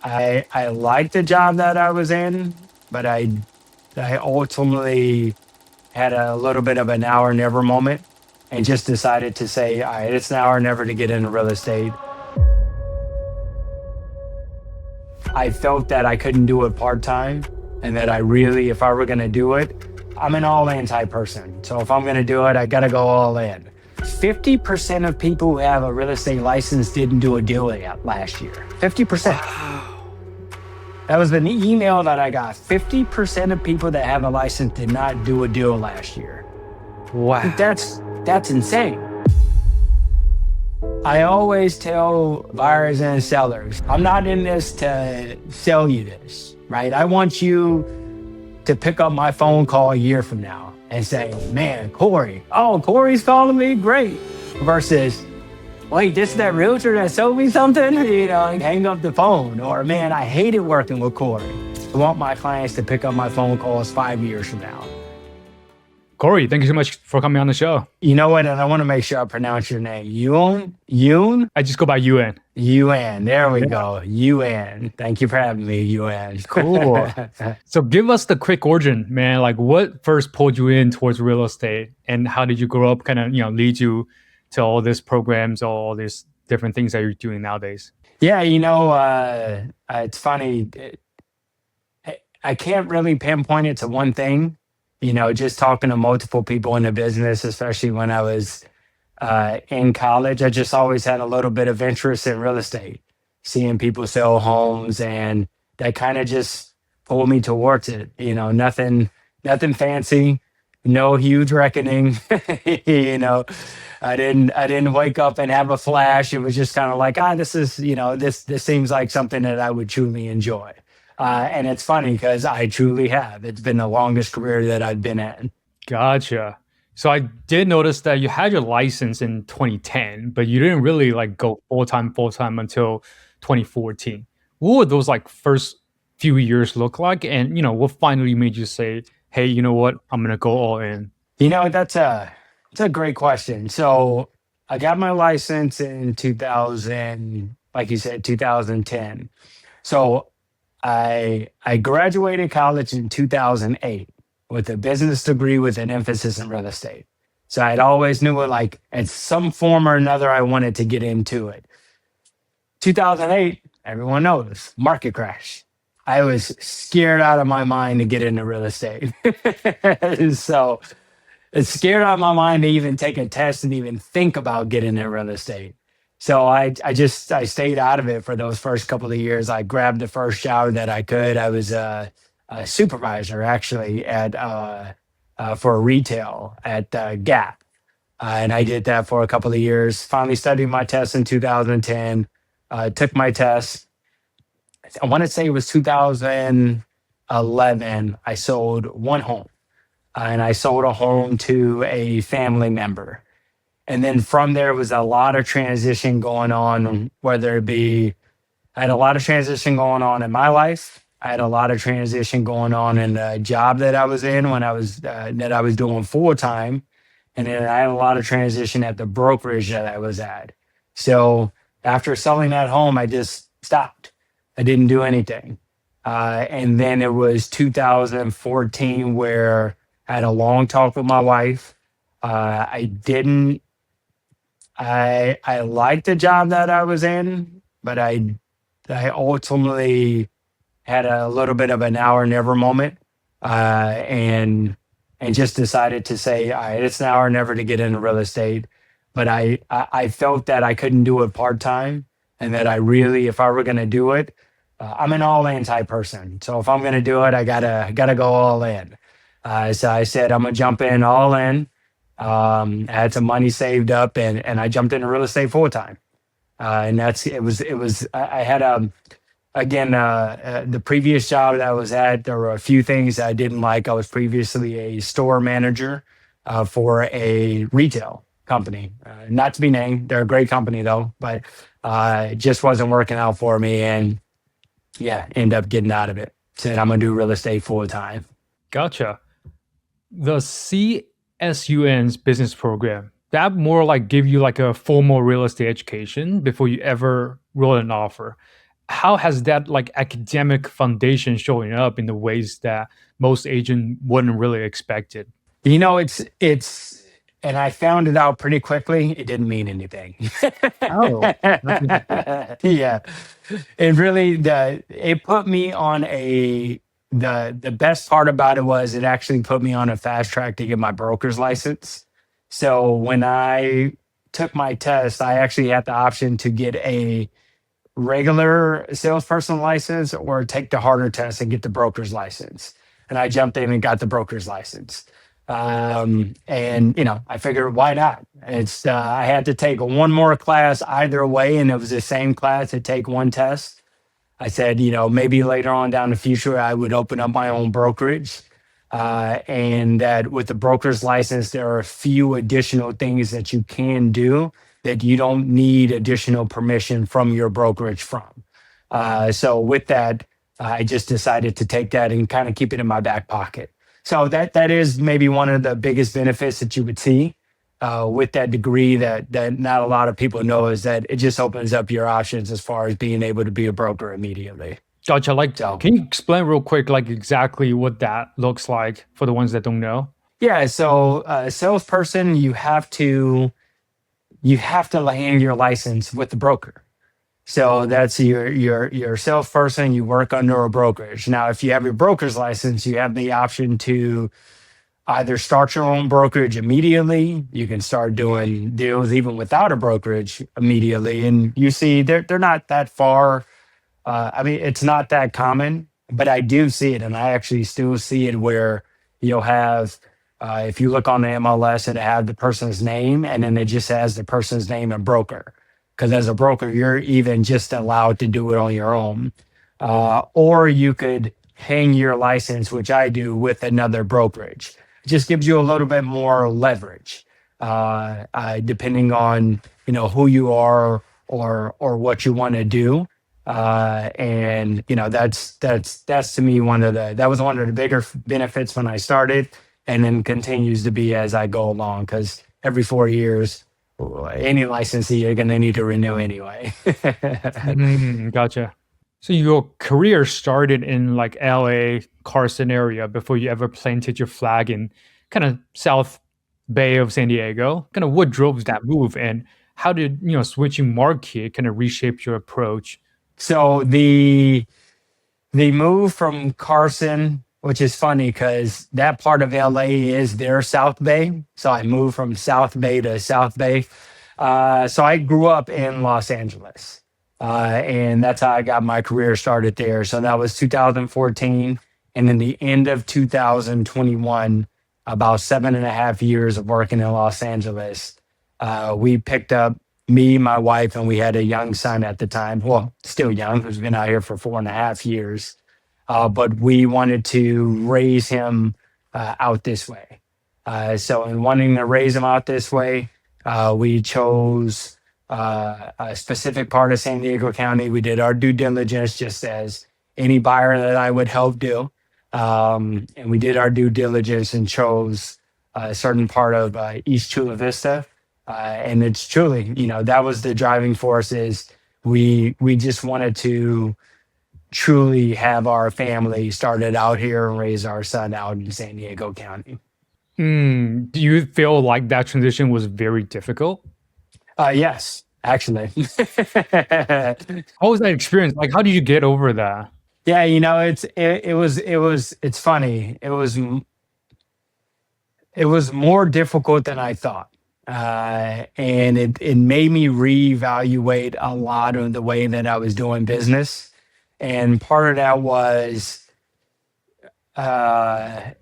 I liked the job that I was in, but I ultimately had a little bit of an now or never moment and just decided to say, all right, it's now or never to get into real estate. I felt that I couldn't do it part-time and that if I were gonna do it, I'm an all-in type person. So if I'm gonna do it, I gotta go all in. 50% of people who have a real estate license didn't do a deal yet last year. 50%. That was an email that I got. 50% of people that have a license did not do a deal last year. Wow. That's insane. I always tell buyers and sellers, I'm not in this to sell you this, right? I want you to pick up my phone call a year from now and say, man, Corey's calling me, great. Versus, wait, this is that realtor that sold me something? Hang up the phone. Or, man, I hated working with Corey. I want my clients to pick up my phone calls 5 years from now. Corey, thank you so much for coming on the show. You know what? And I want to make sure I pronounce your name. Yoon? I just go by UN. UN. There we go. UN. Thank you for having me, UN. Cool. So give us the quick origin, man. Like what first pulled you in towards real estate and how did you grow up kind of, lead you to all these programs, all these different things that you're doing nowadays? Yeah, it's funny. I can't really pinpoint it to one thing. Just talking to multiple people in the business, especially when I was in college, I just always had a little bit of interest in real estate, seeing people sell homes, and that kind of just pulled me towards it. Nothing fancy, no huge reckoning. I didn't wake up and have a flash. It was just kind of like, this is, this seems like something that I would truly enjoy. And it's funny because I truly have. It's been the longest career that I've been in. Gotcha. So I did notice that you had your license in 2010, but you didn't really go full-time until 2014. What would those first few years look like? And, what finally made you say, hey, you know what? I'm going to go all in. That's a great question. So I got my license in 2000, like you said, 2010. So I graduated college in 2008 with a business degree with an emphasis in real estate. So I'd always knew it, in some form or another, I wanted to get into it. 2008, everyone knows, market crash. I was scared out of my mind to get into real estate. So it's scared out of my mind to even take a test and even think about getting into real estate. So I stayed out of it for those first couple of years. I grabbed the first job that I could. I was a supervisor actually for retail at Gap. And I did that for a couple of years. Finally studied my test in 2010, took my test. I want to say it was 2011. I sold one home and I sold a home to a family member. And then from there was a lot of transition going on, whether it be, I had a lot of transition going on in my life. I had a lot of transition going on in the job that I was in when I was doing full time. And then I had a lot of transition at the brokerage that I was at. So after selling that home, I just stopped. I didn't do anything. And then it was 2014 where I had a long talk with my wife. I liked the job that I was in, but I ultimately had a little bit of an now or never moment, and just decided to say, all right, it's now or never to get into real estate. But I felt that I couldn't do it part-time, and that if I were going to do it, I'm an all-in type person. So if I'm going to do it, I gotta go all in. So I said, I'm gonna jump in all in. I had some money saved up and I jumped into real estate full time. And I had, the previous job that I was at, there were a few things I didn't like. I was previously a store manager for a retail company, not to be named. They're a great company though, but it just wasn't working out for me. And ended up getting out of it. Said, I'm going to do real estate full time. Gotcha. The CSUN's business program, that more give you a formal real estate education before you ever wrote an offer. How has that like academic foundation showing up in the ways that most agent wouldn't really expect it? And I found it out pretty quickly. It didn't mean anything. Oh, that's interesting. Yeah, it put me on the best part about it was it actually put me on a fast track to get my broker's license. So when I took my test, I actually had the option to get a regular salesperson license or take the harder test and get the broker's license. And I jumped in and got the broker's license. And I figured why not? I had to take one more class either way, and it was the same class to take one test. I said, maybe later on down the future, I would open up my own brokerage. And that with the broker's license, there are a few additional things that you can do that you don't need additional permission from your brokerage from. So with that, I just decided to take that and kind of keep it in my back pocket. So that is maybe one of the biggest benefits that you would see with that degree that not a lot of people know is that it just opens up your options as far as being able to be a broker immediately. Gotcha. Like, So can you explain real quick, like exactly what that looks like for the ones that don't know? yeah, so a salesperson, you have to land your license with the broker. So that's your salesperson. You work under a brokerage. Now, if you have your broker's license, you have the option to either start your own brokerage immediately. You can start doing deals even without a brokerage immediately. And you see, they're not that far. I mean, it's not that common, but I do see it, and I actually still see it where you'll have. If you look on the MLS, it have the person's name, and then it just has the person's name and broker. Because as a broker, you're even just allowed to do it on your own. Or you could hang your license, which I do, with another brokerage. It just gives you a little bit more leverage, depending on who you are or what you want to do. And that's to me that was one of the bigger benefits when I started, and then continues to be as I go along, because every 4 years, any licensee you're going to need to renew anyway. Gotcha. So your career started in like LA, Carson area before you ever planted your flag in kind of South Bay of San Diego. Kind of what drove that move, and how did switching market kind of reshape your approach? So the move from Carson, which is funny because that part of LA is their South Bay. So I moved from South Bay to South Bay. So I grew up in Los Angeles, and that's how I got my career started there. So that was 2014. And then the end of 2021, about 7.5 years of working in Los Angeles, we picked up me, my wife, and we had a young son at the time. Well, still young, who's been out here for 4.5 years. But we wanted to raise him out this way. So in wanting to raise him out this way, we chose a specific part of San Diego County. We did our due diligence just as any buyer that I would help do. And we did our due diligence and chose a certain part of East Chula Vista. And it's truly, that was the driving force is we just wanted to truly have our family started out here and raise our son out in San Diego County. Do you feel like that transition was very difficult? Yes, actually. How was that experience? Like, how did you get over that? Yeah, it's funny. It was more difficult than I thought. And it made me reevaluate a lot of the way that I was doing business. And part of that was, like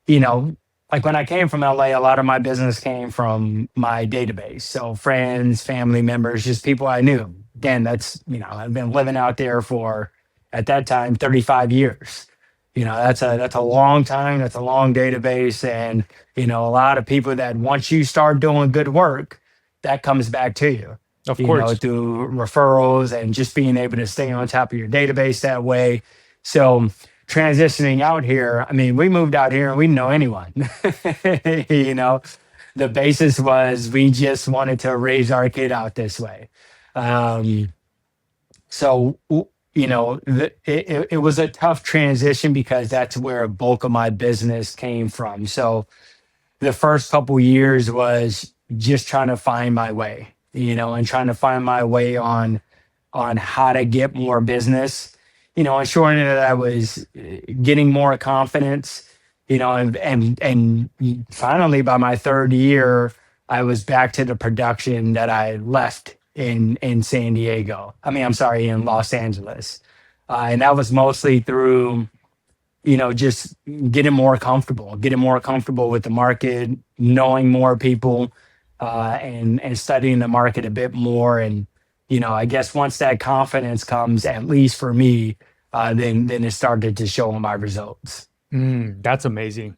when I came from LA, a lot of my business came from my database. So friends, family members, just people I knew. Again, I've been living out there for, at that time, 35 years. That's a long time. That's a long database. And, a lot of people that once you start doing good work, that comes back to you. Of course. Through referrals and just being able to stay on top of your database that way. So transitioning out here, I mean, we moved out here and we didn't know anyone. The basis was we just wanted to raise our kid out this way. So, it was a tough transition because that's where a bulk of my business came from. So the first couple years was just trying to find my way, and trying to find my way on how to get more business, ensuring that I was getting more confidence, and finally by my third year, I was back to the production that I left in San Diego. I mean, I'm sorry, in Los Angeles, and that was mostly through just getting more comfortable with the market, knowing more people, and studying the market a bit more. And I guess once that confidence comes, at least for me, then it started to show in my results. That's amazing.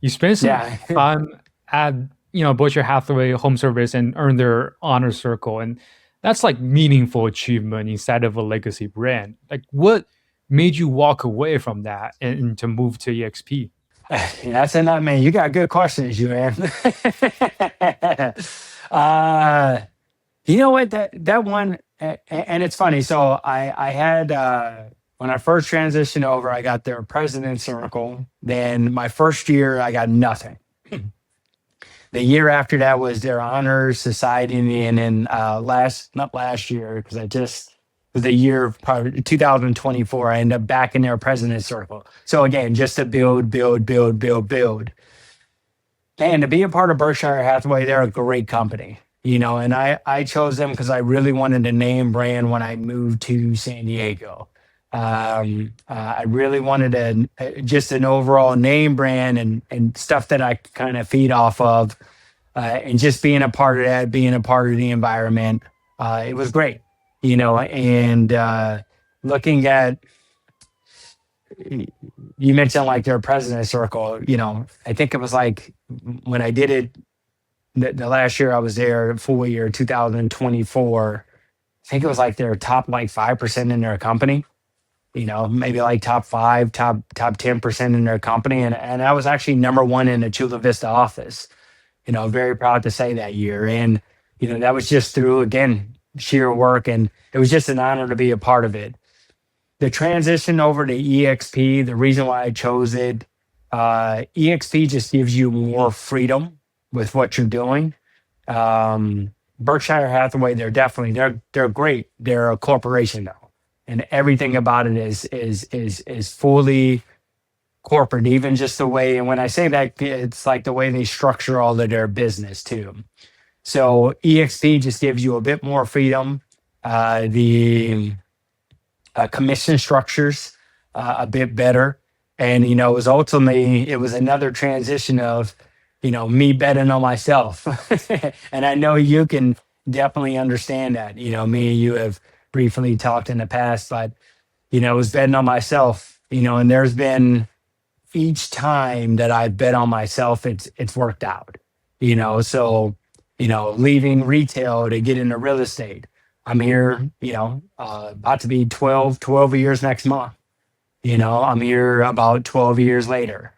You spent some Yeah. time at Berkshire Hathaway Home Service and earned their honor circle, and that's like meaningful achievement inside of a legacy brand. Like, what made you walk away from that and to move to EXP? That's enough, man. You got good questions, you man. uh, you know what? That one, and it's funny. So I had when I first transitioned over, I got their president circle. Then my first year, I got nothing. The year after that was their honors society, and then not last year because I just the year of probably 2024. I ended up back in their president circle. So again, just to build, build, build, build, build. And to be a part of Berkshire Hathaway, they're a great company, and I chose them because I really wanted a name brand when I moved to San Diego. I really wanted just an overall name brand and stuff that I kind of feed off of, and just being a part of that, being a part of the environment. It was great, and looking at, you mentioned like their president circle, I think it was like when I did it, the last year I was there, full year 2024, I think it was like their top like 5% in their company, maybe like top five, top 10% in their company. And I was actually number one in the Chula Vista office, very proud to say that year. And, that was just through, again, sheer work. And it was just an honor to be a part of it. The transition over to EXP, the reason why I chose it, EXP just gives you more freedom with what you're doing. Berkshire Hathaway, they're great. They're a corporation though, and everything about it is fully corporate. Even just the way, and when I say that, it's like the way they structure all of their business too. So EXP just gives you a bit more freedom. The commission structures a bit better. And, it was another transition of, me betting on myself. And I know you can definitely understand that. Me and you have briefly talked in the past, but, it was betting on myself, and there's been each time that I've bet on myself, it's worked out, so, leaving retail to get into real estate. I'm here, about to be 12 years next month. I'm here about 12 years later,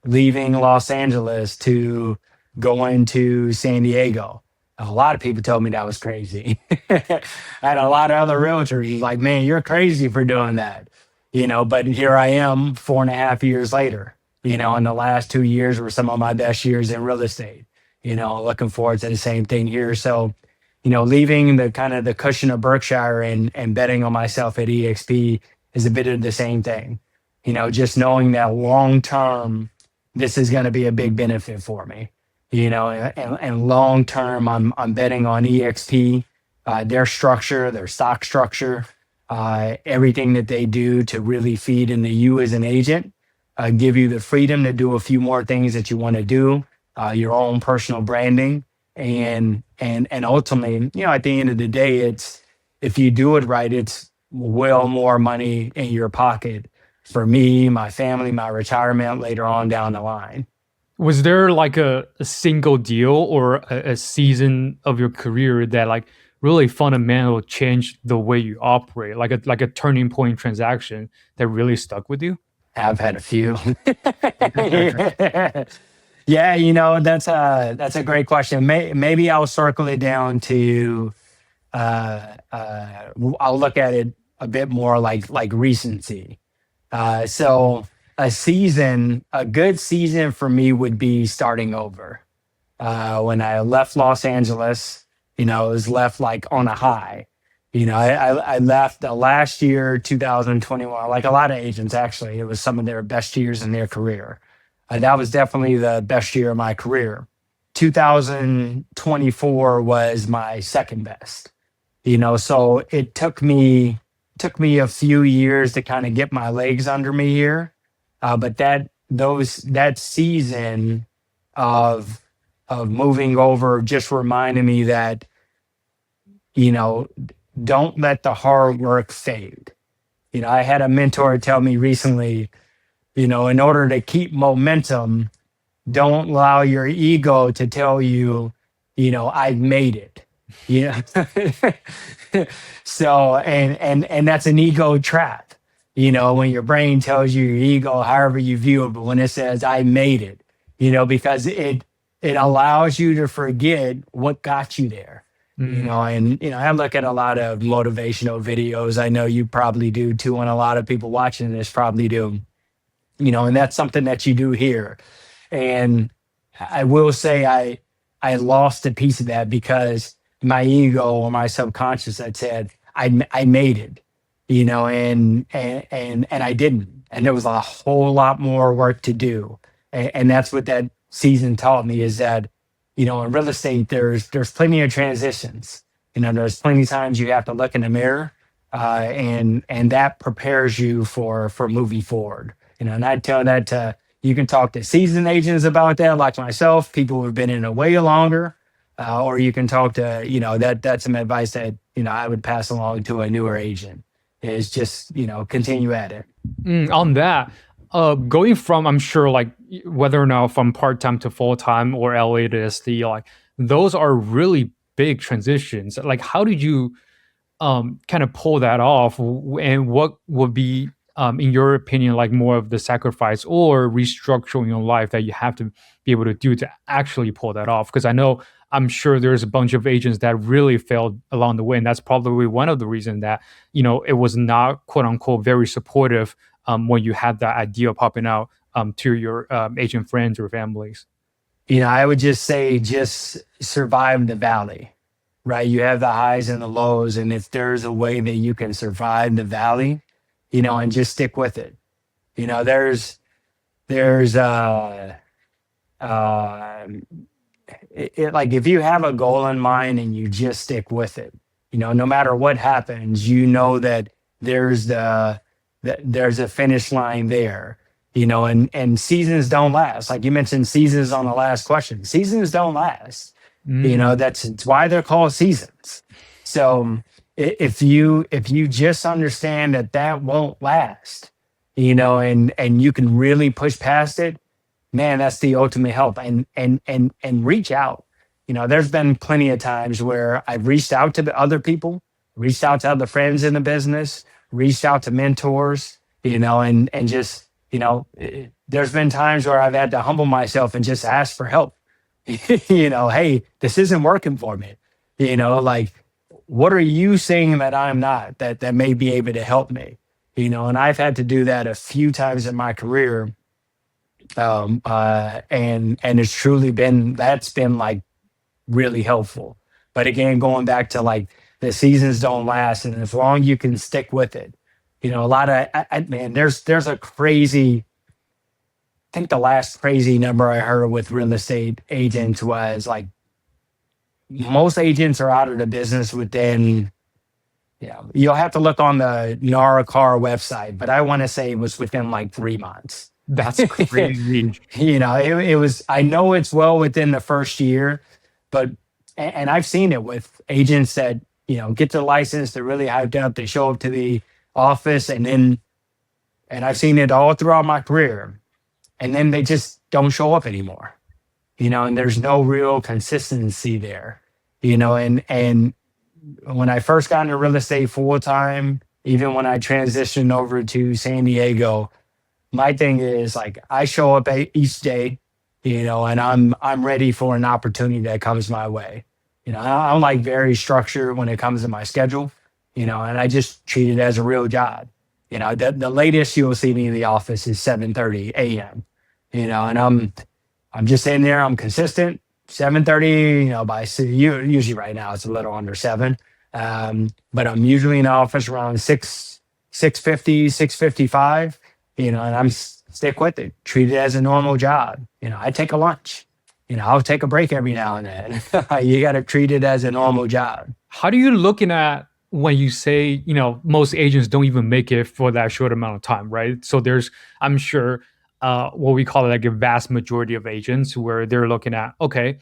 leaving Los Angeles to going to San Diego. A lot of people told me that was crazy. I had a lot of other realtors like, man, you're crazy for doing that. But here I am 4.5 years later, and the last 2 years were some of my best years in real estate, looking forward to the same thing here. So, leaving the kind of the cushion of Berkshire and betting on myself at EXP is a bit of the same thing. Just knowing that long term, this is going to be a big benefit for me. And long term, I'm betting on EXP, their structure, their stock structure, everything that they do to really feed into you as an agent, give you the freedom to do a few more things that you want to do, your own personal branding, and ultimately, at the end of the day, it's, if you do it right, it's well more money in your pocket for me, my family, my retirement later on down the line. Was there like a single deal or a season of your career that like really fundamental changed the way you operate, like a turning point transaction that really stuck with you? I've had a few. Yeah, that's a great question. Maybe I'll circle it down to I'll look at it a bit more like recency. So a good season for me would be starting over. When I left Los Angeles, it was left like on a high. I left the last year, 2021, like a lot of agents actually, it was some of their best years in their career. That was definitely the best year of my career. 2024 was my second best. So it took me a few years to kind of get my legs under me here. But that season of moving over just reminded me that, you know, don't let the hard work fade. I had a mentor tell me recently, in order to keep momentum, don't allow your ego to tell you, I've made it. Yeah. So and that's an ego trap. When your brain tells you your ego, however you view it, but when it says I made it, because it allows you to forget what got you there. And I look at a lot of motivational videos. I know you probably do too, and a lot of people watching this probably do. And that's something that you do here. And I will say I lost a piece of that because my ego or my subconscious had said I made it, and I didn't, and there was a whole lot more work to do, and that's what that season taught me is that in real estate there's plenty of transitions. There's plenty of times you have to look in the mirror, and that prepares you for moving forward. And I tell that to you can talk to seasoned agents about that, like myself, people who've been in it way longer, or you can talk to, that's some advice that, I would pass along to a newer agent is just, continue at it. On that, going from, I'm sure, like whether or not from part time to full time or LA to SD, like those are really big transitions. Like, how did you kind of pull that off, and what would be, in your opinion, like more of the sacrifice or restructuring your life that you have to be able to do to actually pull that off? Because I'm sure there's a bunch of agents that really failed along the way, and that's probably one of the reasons that it was not quote unquote very supportive when you had that idea popping out to your agent friends or families. I would just say just survive the valley, right? You have the highs and the lows, and if there's a way that you can survive the valley, and just stick with it. There's like if you have a goal in mind and you just stick with it, no matter what happens, that there's a finish line there, and seasons don't last. Like you mentioned seasons on the last question. Seasons don't last. It's why they're called seasons. So if you just understand that won't last, and you can really push past it, man, that's the ultimate help. And reach out. There's been plenty of times where I've reached out to other people, reached out to other friends in the business, reached out to mentors, and just, there's been times where I've had to humble myself and just ask for help. Hey, this isn't working for me. Like, what are you saying that I'm not that may be able to help me? And I've had to do that a few times in my career. And it's truly that's been like really helpful. But again, going back to like the seasons don't last, and as long as you can stick with it, a lot of man, there's a crazy. I think the last crazy number I heard with real estate agents was like most agents are out of the business within. Yeah, you'll have to look on the NARA car website, but I want to say it was within like 3 months. That's crazy. It was, I know it's well within the first year, but, and I've seen it with agents that, get the license, they're really hyped up, they show up to the office and I've seen it all throughout my career, and then they just don't show up anymore, and there's no real consistency there, and when I first got into real estate full time, even when I transitioned over to San Diego, my thing is like I show up each day, and I'm ready for an opportunity that comes my way. I'm like very structured when it comes to my schedule, and I just treat it as a real job. The latest you'll see me in the office is 7:30 a.m. And I'm just in there. I'm consistent. 7:30. Usually right now it's a little under seven, but I'm usually in the office around 6:50, 6:55. And stick with it. Treat it as a normal job. I take a lunch. I'll take a break every now and then. You got to treat it as a normal job. How do you looking at when you say, most agents don't even make it for that short amount of time, right? So there's, I'm sure, what we call it like a vast majority of agents where they're looking at, okay,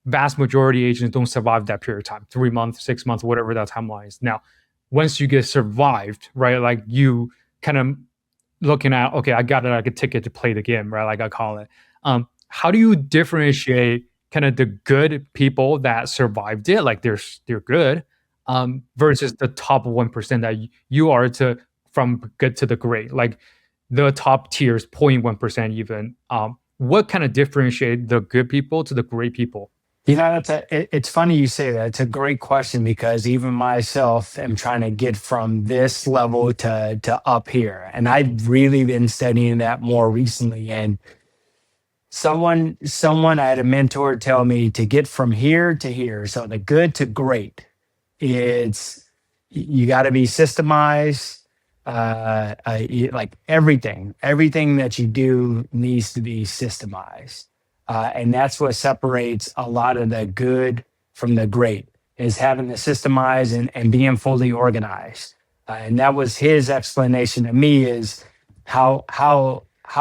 vast majority agents don't survive that period of time, 3 months, 6 months, whatever that timeline is. Now, once you get survived, right, like you kind of looking at, okay, I got like a ticket to play the game, right? Like I call it. How do you differentiate kind of the good people that survived it, like they're good, versus the top 1% that you are to from good to the great, like the top tiers, 0.1% even. What kind of differentiate the good people to the great people? It's funny you say that. It's a great question because even myself am trying to get from this level to up here. And I've really been studying that more recently. And someone I had a mentor tell me to get from here to here. So the good to great. It's you got to be systemized. Like everything that you do needs to be systemized. And that's what separates a lot of the good from the great is having to systemize and being fully organized. And that was his explanation to me is how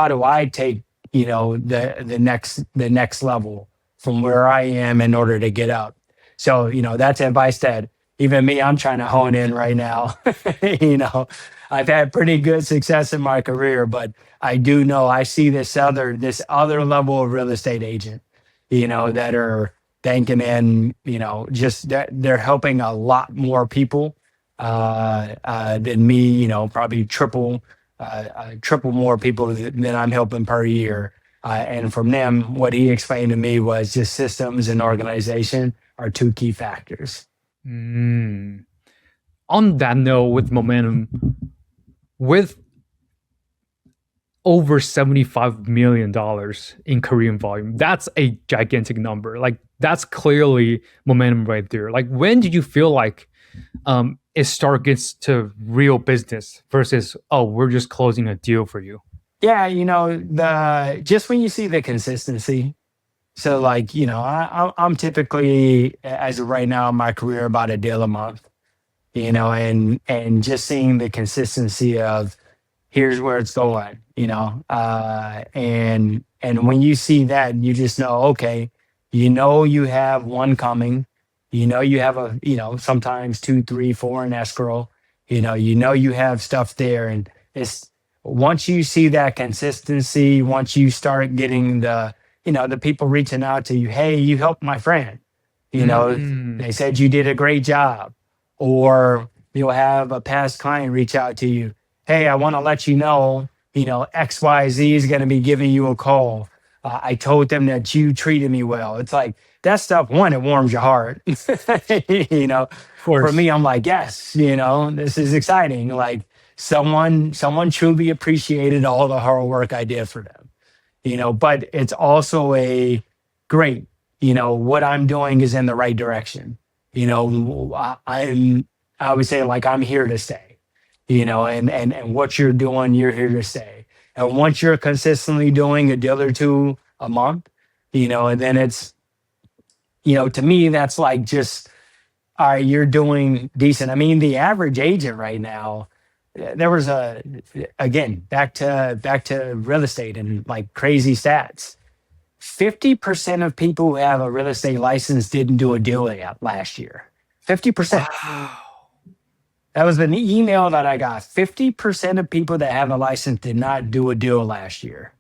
do I take, the next level from where I am in order to get up. So, that's advice that even me, I'm trying to hone in right now. I've had pretty good success in my career, but I do know I see this other level of real estate agent, that are thanking in, just that they're helping a lot more people than me, probably triple more people than I'm helping per year. And from them, what he explained to me was just systems and organization are two key factors. Mm. On that note, with momentum, with over $75 million in Korean volume, that's a gigantic number. Like that's clearly momentum right there. Like when did you feel like it start gets to real business versus, oh, we're just closing a deal for you? Yeah, the just when you see the consistency. So like, I'm typically as of right now in my career about a deal a month, and just seeing the consistency of here's where it's going, and when you see that, you just know, okay, you have one coming, you have sometimes two, three, four in escrow, you have stuff there, and it's once you see that consistency, once you start getting the people reaching out to you, hey, you helped my friend, Mm. they said you did a great job, or you'll have a past client reach out to you, hey, I want to let you know, XYZ is going to be giving you a call. I told them that you treated me well. It's like that stuff, one, it warms your heart. Of For course. me, I'm like, yes, this is exciting. Like someone truly appreciated all the hard work I did for them. But it's also a great, what I'm doing is in the right direction. I would say like I'm here to stay, and what you're doing, you're here to stay. And once you're consistently doing a deal or two a month, and then it's, to me, that's like just, all right, you're doing decent. I mean, the average agent right now, there was again, back to real estate and like crazy stats. 50% of people who have a real estate license didn't do a deal yet last year. 50%. Wow. That was an email that I got. 50% of people that have a license did not do a deal last year.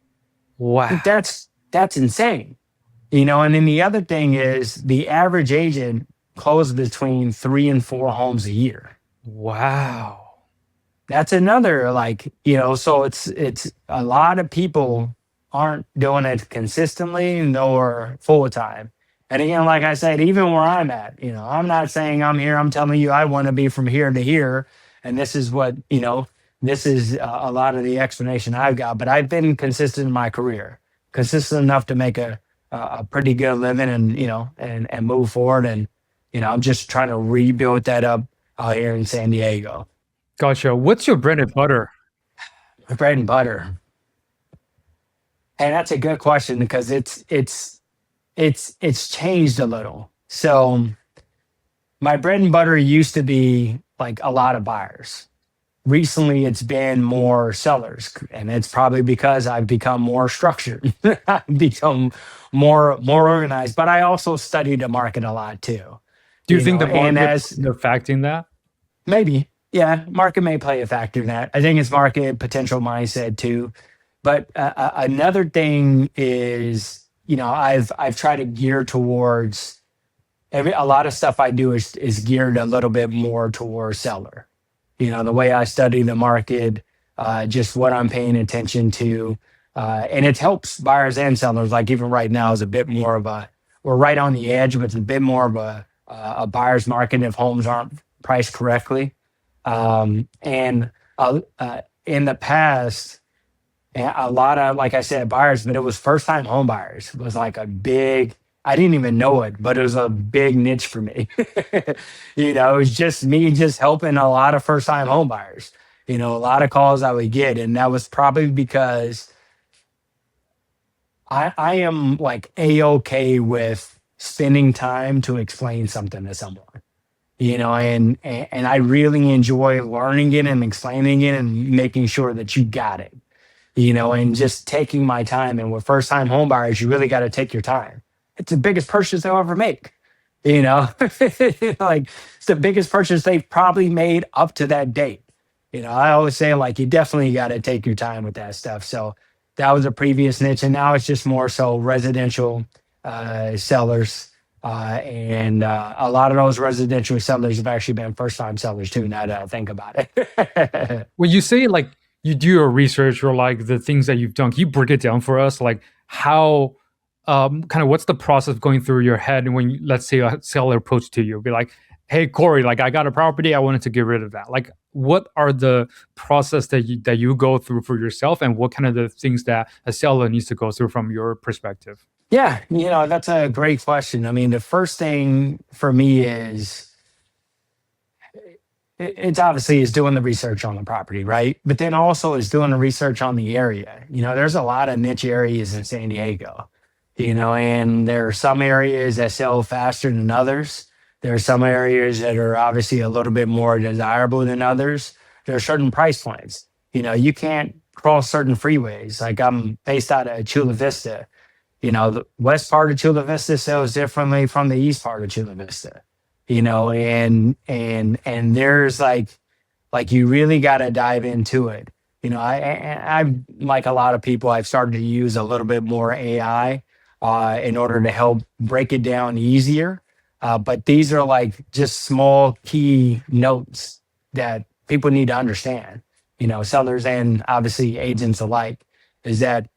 Wow. That's insane. And then the other thing is the average agent closes between 3 and 4 homes a year. Wow. That's another like, so it's a lot of people aren't doing it consistently nor full time. And again, like I said, even where I'm at, I'm not saying I'm here. I'm telling you, I want to be from here to here. And this is what, this is a lot of the explanation I've got. But I've been consistent in my career, consistent enough to make a pretty good living and, and move forward. And, I'm just trying to rebuild that up out here in San Diego. Gotcha. What's your bread and butter? My bread and butter. And that's a good question because it's changed a little. So my bread and butter used to be like a lot of buyers. Recently, it's been more sellers, and it's probably because I've become more structured. I've become more organized. But I also study the market a lot too. Do you think the and market as is affecting that? maybe, yeah, market may play a factor in that. I think it's market potential mindset too. But another thing is, I've tried to gear towards a lot of stuff I do is geared a little bit more towards seller. The way I study the market, just what I'm paying attention to, and it helps buyers and sellers. Like even right now is a bit more of we're right on the edge, but it's a bit more of a buyer's market if homes aren't priced correctly. And in the past, and a lot of, like I said, buyers, but it was first time home buyers. It was like I didn't even know it, but it was a big niche for me. It was just me just helping a lot of first time home buyers, a lot of calls I would get. And that was probably because I am like A-okay with spending time to explain something to someone, and I really enjoy learning it and explaining it and making sure that you got it. And just taking my time. And with first time home buyers, you really got to take your time. It's the biggest purchase they'll ever make. Like it's the biggest purchase they've probably made up to that date. I always say like you definitely got to take your time with that stuff. So that was a previous niche, and now it's just more so residential sellers. And a lot of those residential sellers have actually been first time sellers too. Now that I think about it. When you say like you do your research or like the things that you've done, can you break it down for us? Like how, kind of what's the process going through your head when let's say a seller approaches to you, be like, hey, Corey, like I got a property, I wanted to get rid of that. Like what are the process that you go through for yourself, and what kind of the things that a seller needs to go through from your perspective? Yeah, that's a great question. I mean, the first thing for me is it's obviously is doing the research on the property, right? But then also is doing the research on the area. There's a lot of niche areas in San Diego, and there are some areas that sell faster than others. There are some areas that are obviously a little bit more desirable than others. There are certain price points. You can't cross certain freeways. Like I'm based out of Chula Vista. The west part of Chula Vista sells differently from the east part of Chula Vista. And there's like you really got to dive into it. I'm like a lot of people. I've started to use a little bit more AI in order to help break it down easier. But these are like just small key notes that people need to understand. Sellers and obviously agents alike, is that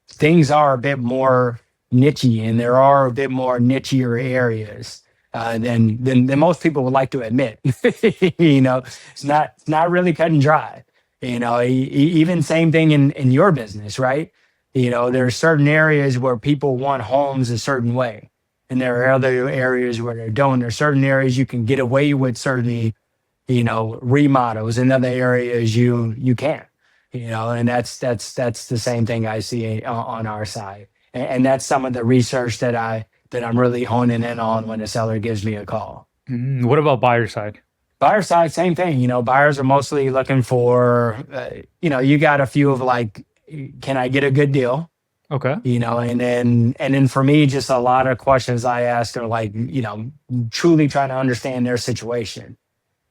things are a bit more nichey, and there are a bit more nichier areas than most people would like to admit. It's not really cut and dry. Even same thing in your business, right? There are certain areas where people want homes a certain way, and there are other areas where they don't. There are certain areas you can get away with certain, remodels. In other areas you can't. And that's the same thing I see on our side, and that's some of the research that I'm really honing in on when a seller gives me a call. What about buyer side? Buyer side, same thing. Buyers are mostly looking for, you got a few of like, can I get a good deal? Okay. And then for me, just a lot of questions I ask are like, truly trying to understand their situation.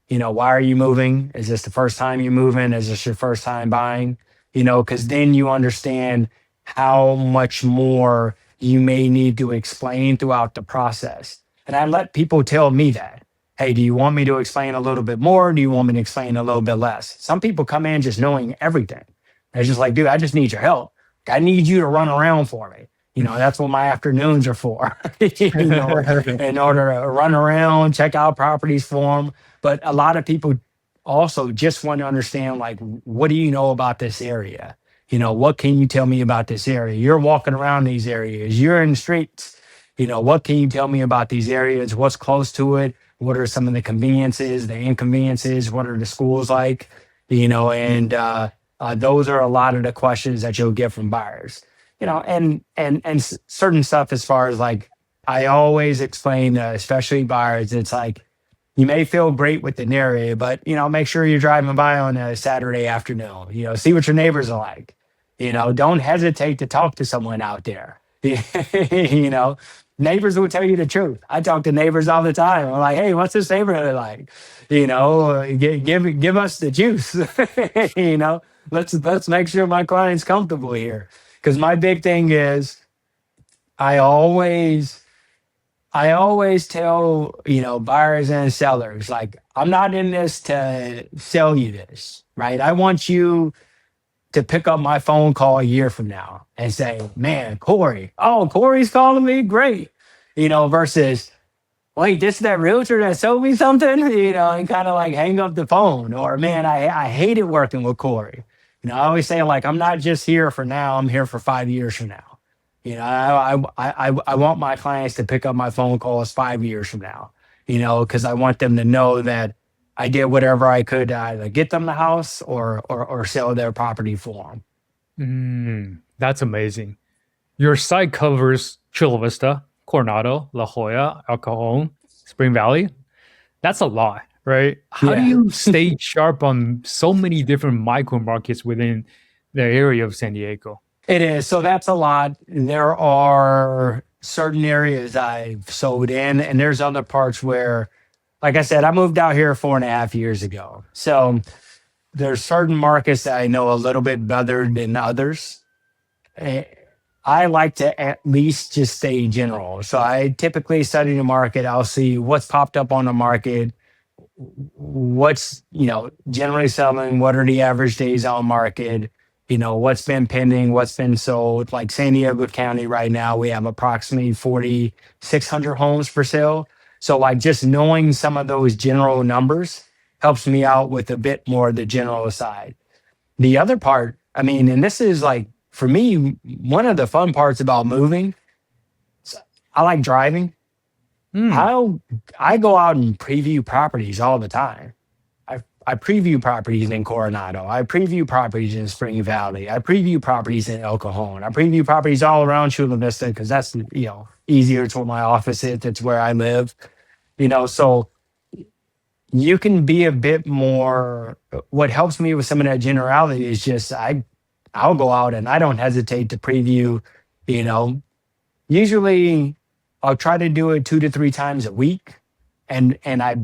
Why are you moving? Is this the first time you're moving? Is this your first time buying? Because then you understand how much more you may need to explain throughout the process. And I let people tell me that, hey, do you want me to explain a little bit more? Do you want me to explain a little bit less? Some people come in just knowing everything. They're just like, dude, I just need your help. I need you to run around for me. That's what my afternoons are for, in order to run around, check out properties for them. But a lot of people also just want to understand, like, what do you know about this area? What can you tell me about this area? You're walking around these areas, you're in the streets. What can you tell me about these areas? What's close to it? What are some of the conveniences, the inconveniences? What are the schools like? And those are a lot of the questions that you'll get from buyers. And certain stuff as far as like I always explain, especially buyers, it's like you may feel great with the area, but make sure you're driving by on a Saturday afternoon. See what your neighbors are like. Don't hesitate to talk to someone out there. you know, Neighbors will tell you the truth. I talk to neighbors all the time. I'm like, hey, what's this neighborhood like? Give us the juice. Let's make sure my client's comfortable here. Because my big thing is, I always I always tell, buyers and sellers, like, I'm not in this to sell you this, right? I want you to pick up my phone call a year from now and say, man, Corey, oh, Corey's calling me. Great. Versus, wait, this is that realtor that sold me something, and kind of like hang up the phone. Or, man, I hated working with Corey. I always say, like, I'm not just here for now, I'm here for 5 years from now. I want my clients to pick up my phone calls 5 years from now, because I want them to know that I did whatever I could to either get them the house or sell their property for them. That's amazing. Your site covers Chula Vista, Coronado, La Jolla, El Cajon, Spring Valley. That's a lot, right? How do Yeah. you stay sharp on so many different micro markets within the area of San Diego? It is. So that's a lot. There are certain areas I've sold in, and there's other parts where, like I said, I moved out here 4.5 years ago. So there's certain markets that I know a little bit better than others. Eh, I like to at least just stay general. So I typically study the market. I'll see what's popped up on the market, what's generally selling, what are the average days on market, what's been pending, what's been sold. Like San Diego County right now, we have approximately 4,600 homes for sale. So like just knowing some of those general numbers helps me out with a bit more of the general side. The other part, I mean, and this is like, for me, one of the fun parts about moving, I like driving. Hmm. I go out and preview properties all the time. I preview properties in Coronado. I preview properties in Spring Valley. I preview properties in El Cajon. I preview properties all around Chula Vista because that's easier. It's where my office is. It's where I live. So you can be a bit more. What helps me with some of that generality is just I'll go out and I don't hesitate to preview. You know, Usually I'll try to do it 2 to 3 times a week, and I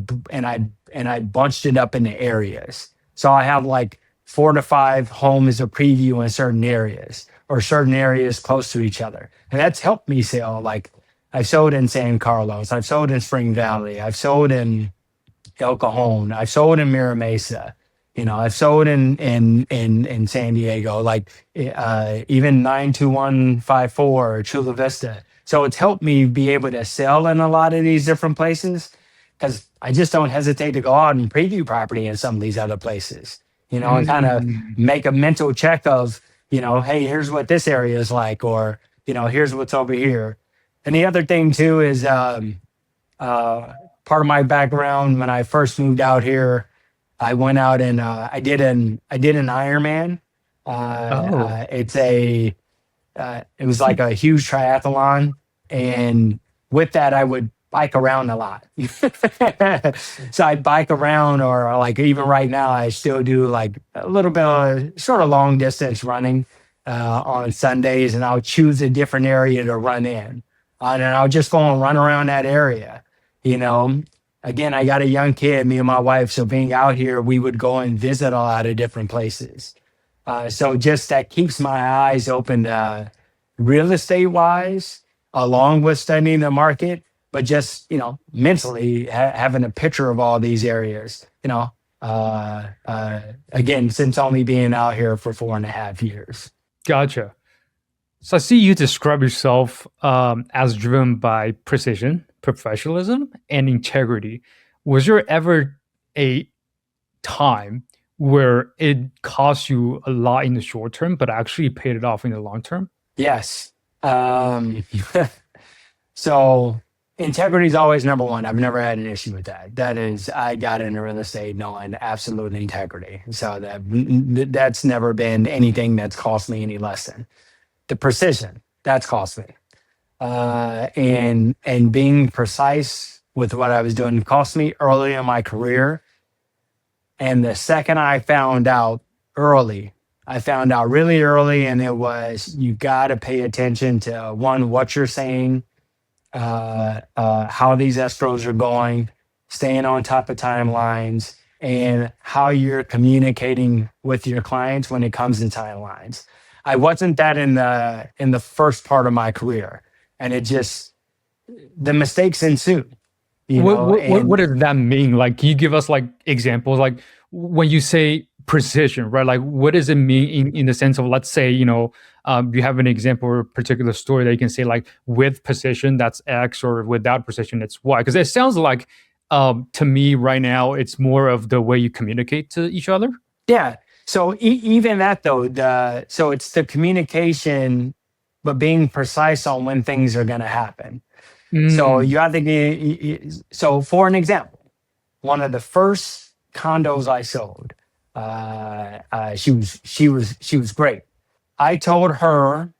bunched it up into areas. So I have like 4 to 5 homes of preview in certain areas or certain areas close to each other, and that's helped me sell. Like I've sold in San Carlos, I've sold in Spring Valley, I've sold in El Cajon, I've sold in Mira Mesa. I've sold in San Diego, like even 92154 Chula Vista. So it's helped me be able to sell in a lot of these different places because I just don't hesitate to go out and preview property in some of these other places, and kind of Mm. make a mental check of, hey, here's what this area is like, or, here's what's over here. And the other thing too is uh, part of my background when I first moved out here, I went out and I did an Ironman. Oh, It was like a huge triathlon, and with that, I would bike around a lot. So I'd bike around, or like even right now, I still do like a little bit of sort of long distance running on Sundays, and I'll choose a different area to run in, and then I'll just go and run around that area. You know, Again, I got a young kid, me and my wife, so being out here, we would go and visit a lot of different places. So just that keeps my eyes open real estate wise, along with studying the market, but just, mentally having a picture of all these areas, again, since only being out here for 4.5 years. gotcha. So I see you describe yourself as driven by precision, professionalism, and integrity. Was there ever a time where it cost you a lot in the short term, but actually paid it off in the long term? Yes. Um, so integrity is always number one. I've never had an issue with that. That is, I got into real estate knowing absolute integrity. So that's never been anything that's cost me any less than the precision. That's cost me. And being precise with what I was doing cost me early in my career. And the second I found out really early, and it was you got to pay attention to one, what you're saying, how these escrows are going, staying on top of timelines, and how you're communicating with your clients when it comes to timelines. I wasn't that in the first part of my career, and it just the mistakes ensue. What does that mean? Like, can you give us like examples? Like when you say precision, right? Like, what does it mean in the sense of, let's say, you have an example or a particular story that you can say, like, with precision, that's X, or without precision, it's Y. Because it sounds like, to me right now, it's more of the way you communicate to each other. Yeah. So even that though, so it's the communication, but being precise on when things are going to happen. So you have to get. So for an example, one of the first condos I sold, she was great. I told her,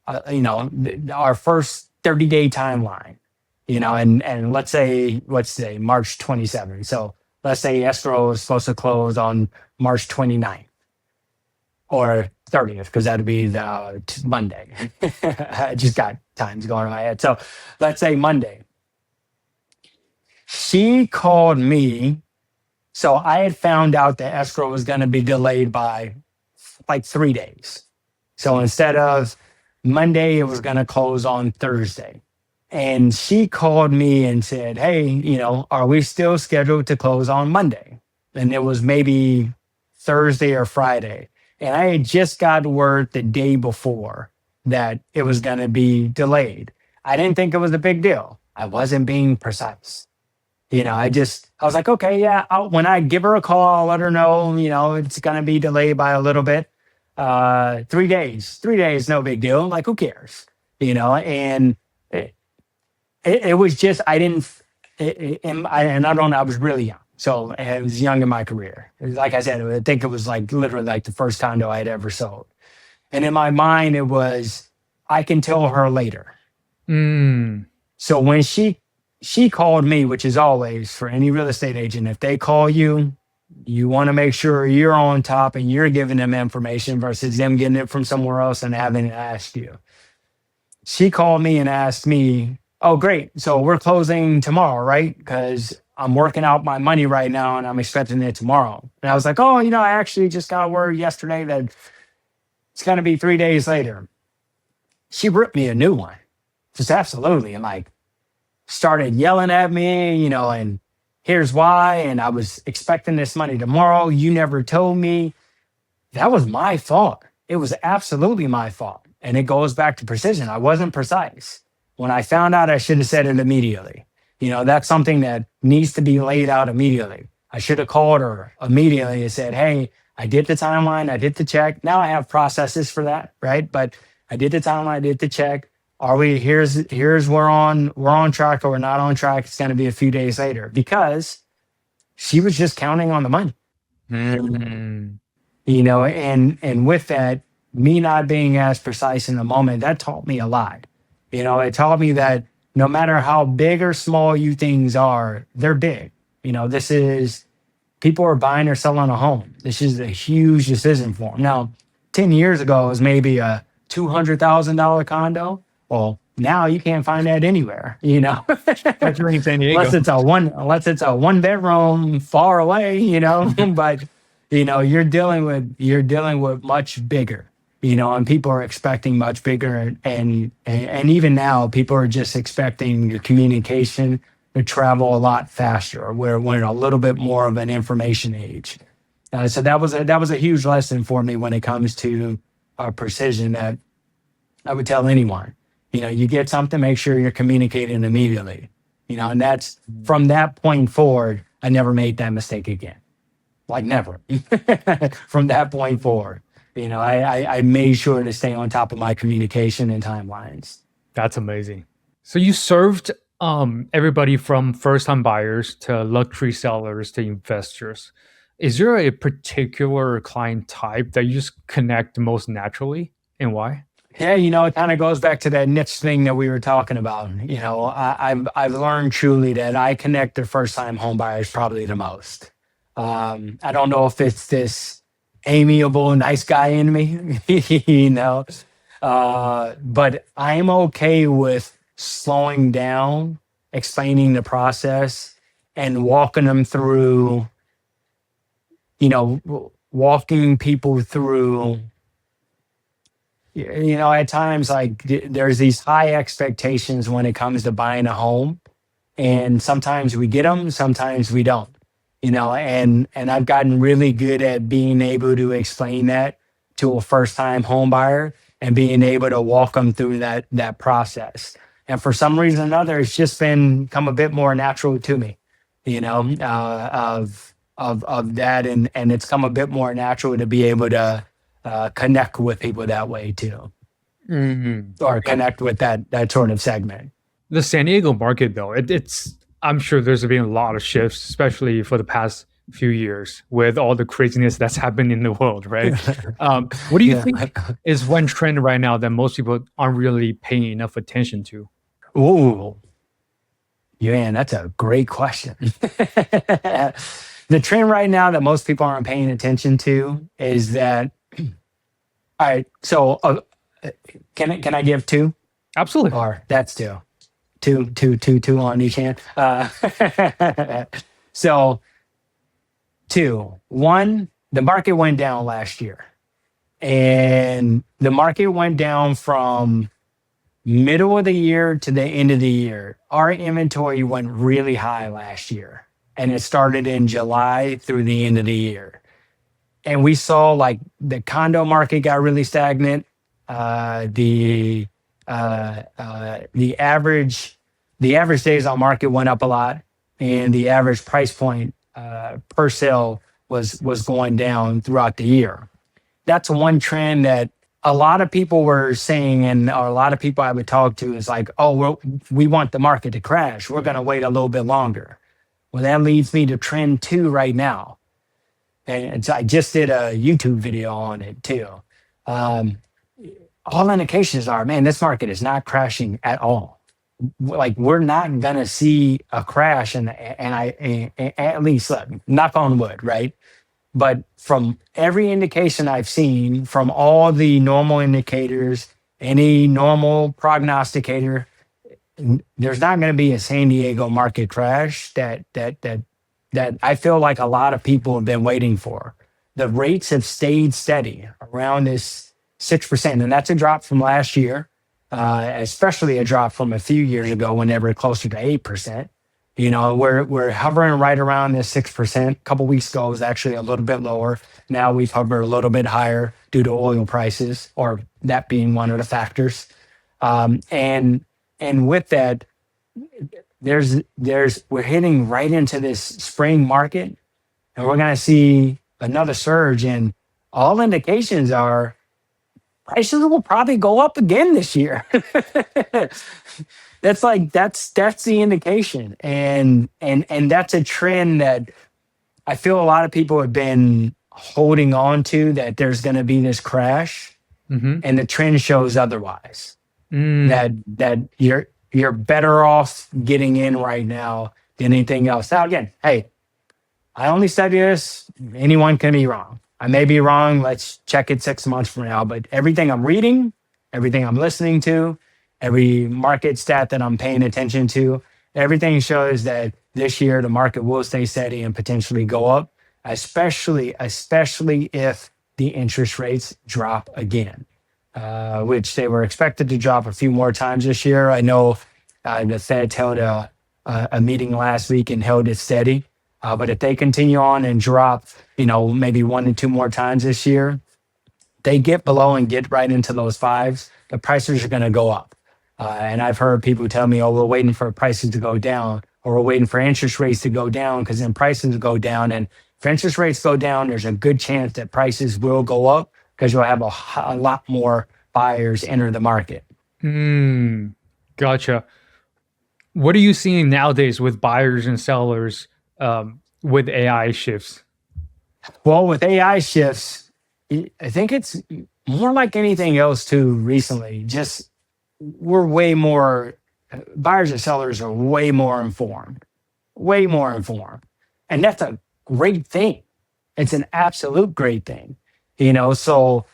our first 30-day timeline, and let's say March 27th. So let's say escrow is supposed to close on March 29th or 30th, because that'd be the Monday. I just got times going in my head. So let's say Monday. She called me. So I had found out that escrow was going to be delayed by like 3 days. So instead of Monday, it was going to close on Thursday. And she called me and said, hey, are we still scheduled to close on Monday? And it was maybe Thursday or Friday. And I had just got word the day before that it was going to be delayed. I didn't think it was a big deal. I wasn't being precise. I was like, okay, yeah, when I give her a call, I'll let her know, it's going to be delayed by a little bit. 3 days, no big deal. Like, who cares? And it was just, I didn't, and I don't know, I was really young. So I was young in my career. Like I said, I think it was like literally like the first condo I had ever sold. And in my mind, it was, I can tell her later. So when she called me, which is always for any real estate agent, if they call you, you want to make sure you're on top and you're giving them information versus them getting it from somewhere else and having it asked you. She called me and asked me, oh, great. So we're closing tomorrow, right? Because I'm working out my money right now and I'm expecting it tomorrow. And I was like, oh, I actually just got word yesterday that it's going to be 3 days later. She ripped me a new one. Just absolutely. And like started yelling at me, and here's why. And I was expecting this money tomorrow. You never told me. That was my fault. It was absolutely my fault. And it goes back to precision. I wasn't precise. When I found out, I should have said it immediately. That's something that needs to be laid out immediately. I should have called her immediately and said, hey, I did the timeline, I did the check. Now I have processes for that, right? But I did the timeline, I did the check. Here's we're on track or we're not on track. It's going to be a few days later, because she was just counting on the money. And with that, me not being as precise in the moment, that taught me a lot. It taught me that no matter how big or small you things are, they're big. This is, people are buying or selling a home. This is a huge decision for them. Now, 10 years ago, it was maybe a $200,000 condo. Well, now you can't find that anywhere, Especially in San Diego. unless it's a one bedroom far away, but you're dealing with much bigger, and people are expecting much bigger, and even now people are just expecting your communication to travel a lot faster. We're in a little bit more of an information age. So that was a huge lesson for me when it comes to precision, that I would tell anyone, you get something, make sure you're communicating immediately. And that's from that point forward, I never made that mistake again. Like never. From that point forward, I made sure to stay on top of my communication and timelines. That's amazing. So you served everybody from first-time buyers to luxury sellers to investors. Is there a particular client type that you just connect most naturally, and why? Yeah, it kind of goes back to that niche thing that we were talking about. I've learned truly that I connect the first time home buyers probably the most. I don't know if it's this amiable, nice guy in me, but I'm okay with slowing down, explaining the process, and walking them through. Walking people through at times like there's these high expectations when it comes to buying a home, and sometimes we get them, sometimes we don't. And I've gotten really good at being able to explain that to a first time home buyer and being able to walk them through that process. And for some reason or another, it's just been come a bit more natural to me, of that, and it's come a bit more natural to be able to connect with people that way too, or connect with that sort of segment. The San Diego market, though, it's I'm sure there's been a lot of shifts, especially for the past few years with all the craziness that's happened in the world, right? What do you think is one trend right now that most people aren't really paying enough attention to? Ooh, man, that's a great question. The trend right now that most people aren't paying attention to is that. All right, so can I give two? Absolutely. Or that's two. Two on each hand. So two. One, the market went down last year. And the market went down from middle of the year to the end of the year. Our inventory went really high last year. And it started in July through the end of the year. And we saw like the condo market got really stagnant. The average days on market went up a lot, and the average price point per sale was going down throughout the year. That's one trend that a lot of people were saying, and a lot of people I would talk to is like, oh, we want the market to crash. We're going to wait a little bit longer. Well, that leads me to trend two right now. And so I just did a YouTube video on it too. All indications are, man, this market is not crashing at all. Like we're not gonna see a crash, and at least knock on wood, right? But from every indication I've seen, from all the normal indicators, any normal prognosticator, there's not going to be a San Diego market crash that I feel like a lot of people have been waiting for. The rates have stayed steady around this 6%, and that's a drop from last year, especially a drop from a few years ago when they were closer to 8%. We're hovering right around this 6%. A couple weeks ago, it was actually a little bit lower. Now we've hovered a little bit higher due to oil prices, or that being one of the factors. And with that, we're hitting right into this spring market, and we're going to see another surge. And all indications are prices will probably go up again this year. That's the indication, and that's a trend that I feel a lot of people have been holding on to, that there's going to be this crash, and the trend shows otherwise. That you're better off getting in right now than anything else. Now again, hey, I only study this. Anyone can be wrong. I may be wrong. Let's check it 6 months from now. But everything I'm reading, everything I'm listening to, every market stat that I'm paying attention to, everything shows that this year the market will stay steady and potentially go up, especially if the interest rates drop again, which they were expected to drop a few more times this year. I know the Fed held a meeting last week and held it steady. But if they continue on and drop, maybe 1 to 2 more times this year, they get below and get right into those fives, the prices are going to go up. And I've heard people tell me, oh, we're waiting for prices to go down, or we're waiting for interest rates to go down because then prices go down. And if interest rates go down, there's a good chance that prices will go up because you'll have a lot more buyers enter the market. Gotcha. What are you seeing nowadays with buyers and sellers with AI shifts? Well, with AI shifts, I think it's more like anything else too recently. Just we're way more, buyers and sellers are way more informed, way more informed. And that's a great thing. It's an absolute great thing. So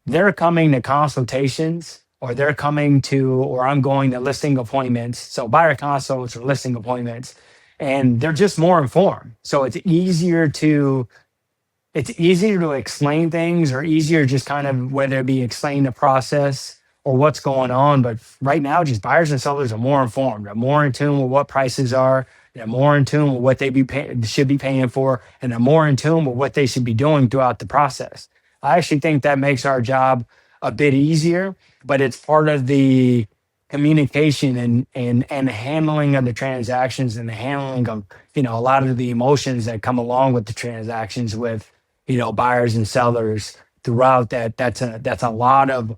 they're coming to consultations, or they're coming to, or I'm going to listing appointments. So buyer consults or listing appointments, and they're just more informed. So it's easier to explain things, or easier just kind of whether it be explain the process or what's going on. But right now, just buyers and sellers are more informed. They're more in tune with what prices are. They're more in tune with what they should be paying for, and they're more in tune with what they should be doing throughout the process. I actually think that makes our job a bit easier, but it's part of the communication and handling of the transactions, and the handling of a lot of the emotions that come along with the transactions with buyers and sellers throughout that. That's a lot of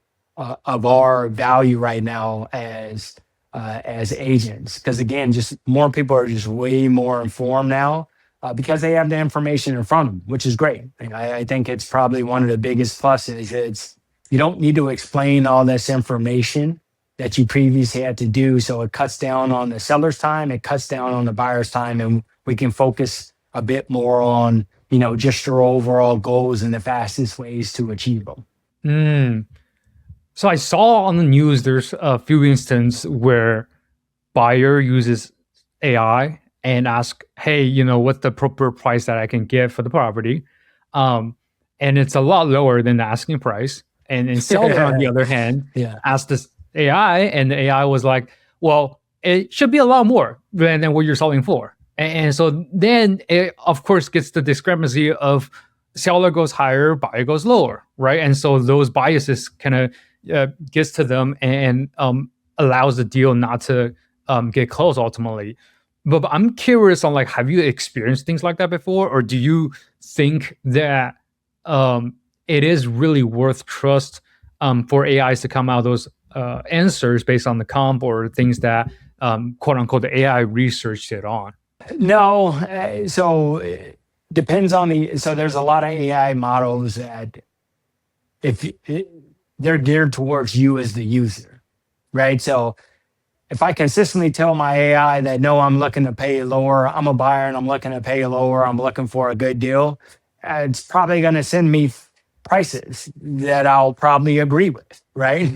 our value right now as agents, because again, just more people are just way more informed now because they have the information in front of them, which is great. And I think it's probably one of the biggest pluses. You don't need to explain all this information that you previously had to do, so it cuts down on the seller's time, it cuts down on the buyer's time, and we can focus a bit more on just your overall goals and the fastest ways to achieve them. So I saw on the news there's a few instances where buyer uses AI and ask, hey, what's the appropriate price that I can get for the property? And it's a lot lower than the asking price. And seller, on the other hand, asked this AI, and the AI was like, well, it should be a lot more than what you're selling for. And so then it, of course, gets the discrepancy of seller goes higher, buyer goes lower, right? And so those biases kind of gets to them and allows the deal not to get closed ultimately. But I'm curious on, like, have you experienced things like that before, or do you think that it is really worth trust for AIs to come out those answers based on the comp or things that quote unquote the AI researched it on? No, so it depends on so there's a lot of AI models that they're geared towards you as the user, right? So if I consistently tell my AI that, no, I'm looking to pay lower, I'm a buyer and I'm looking to pay lower, I'm looking for a good deal, it's probably going to send me prices that I'll probably agree with, right?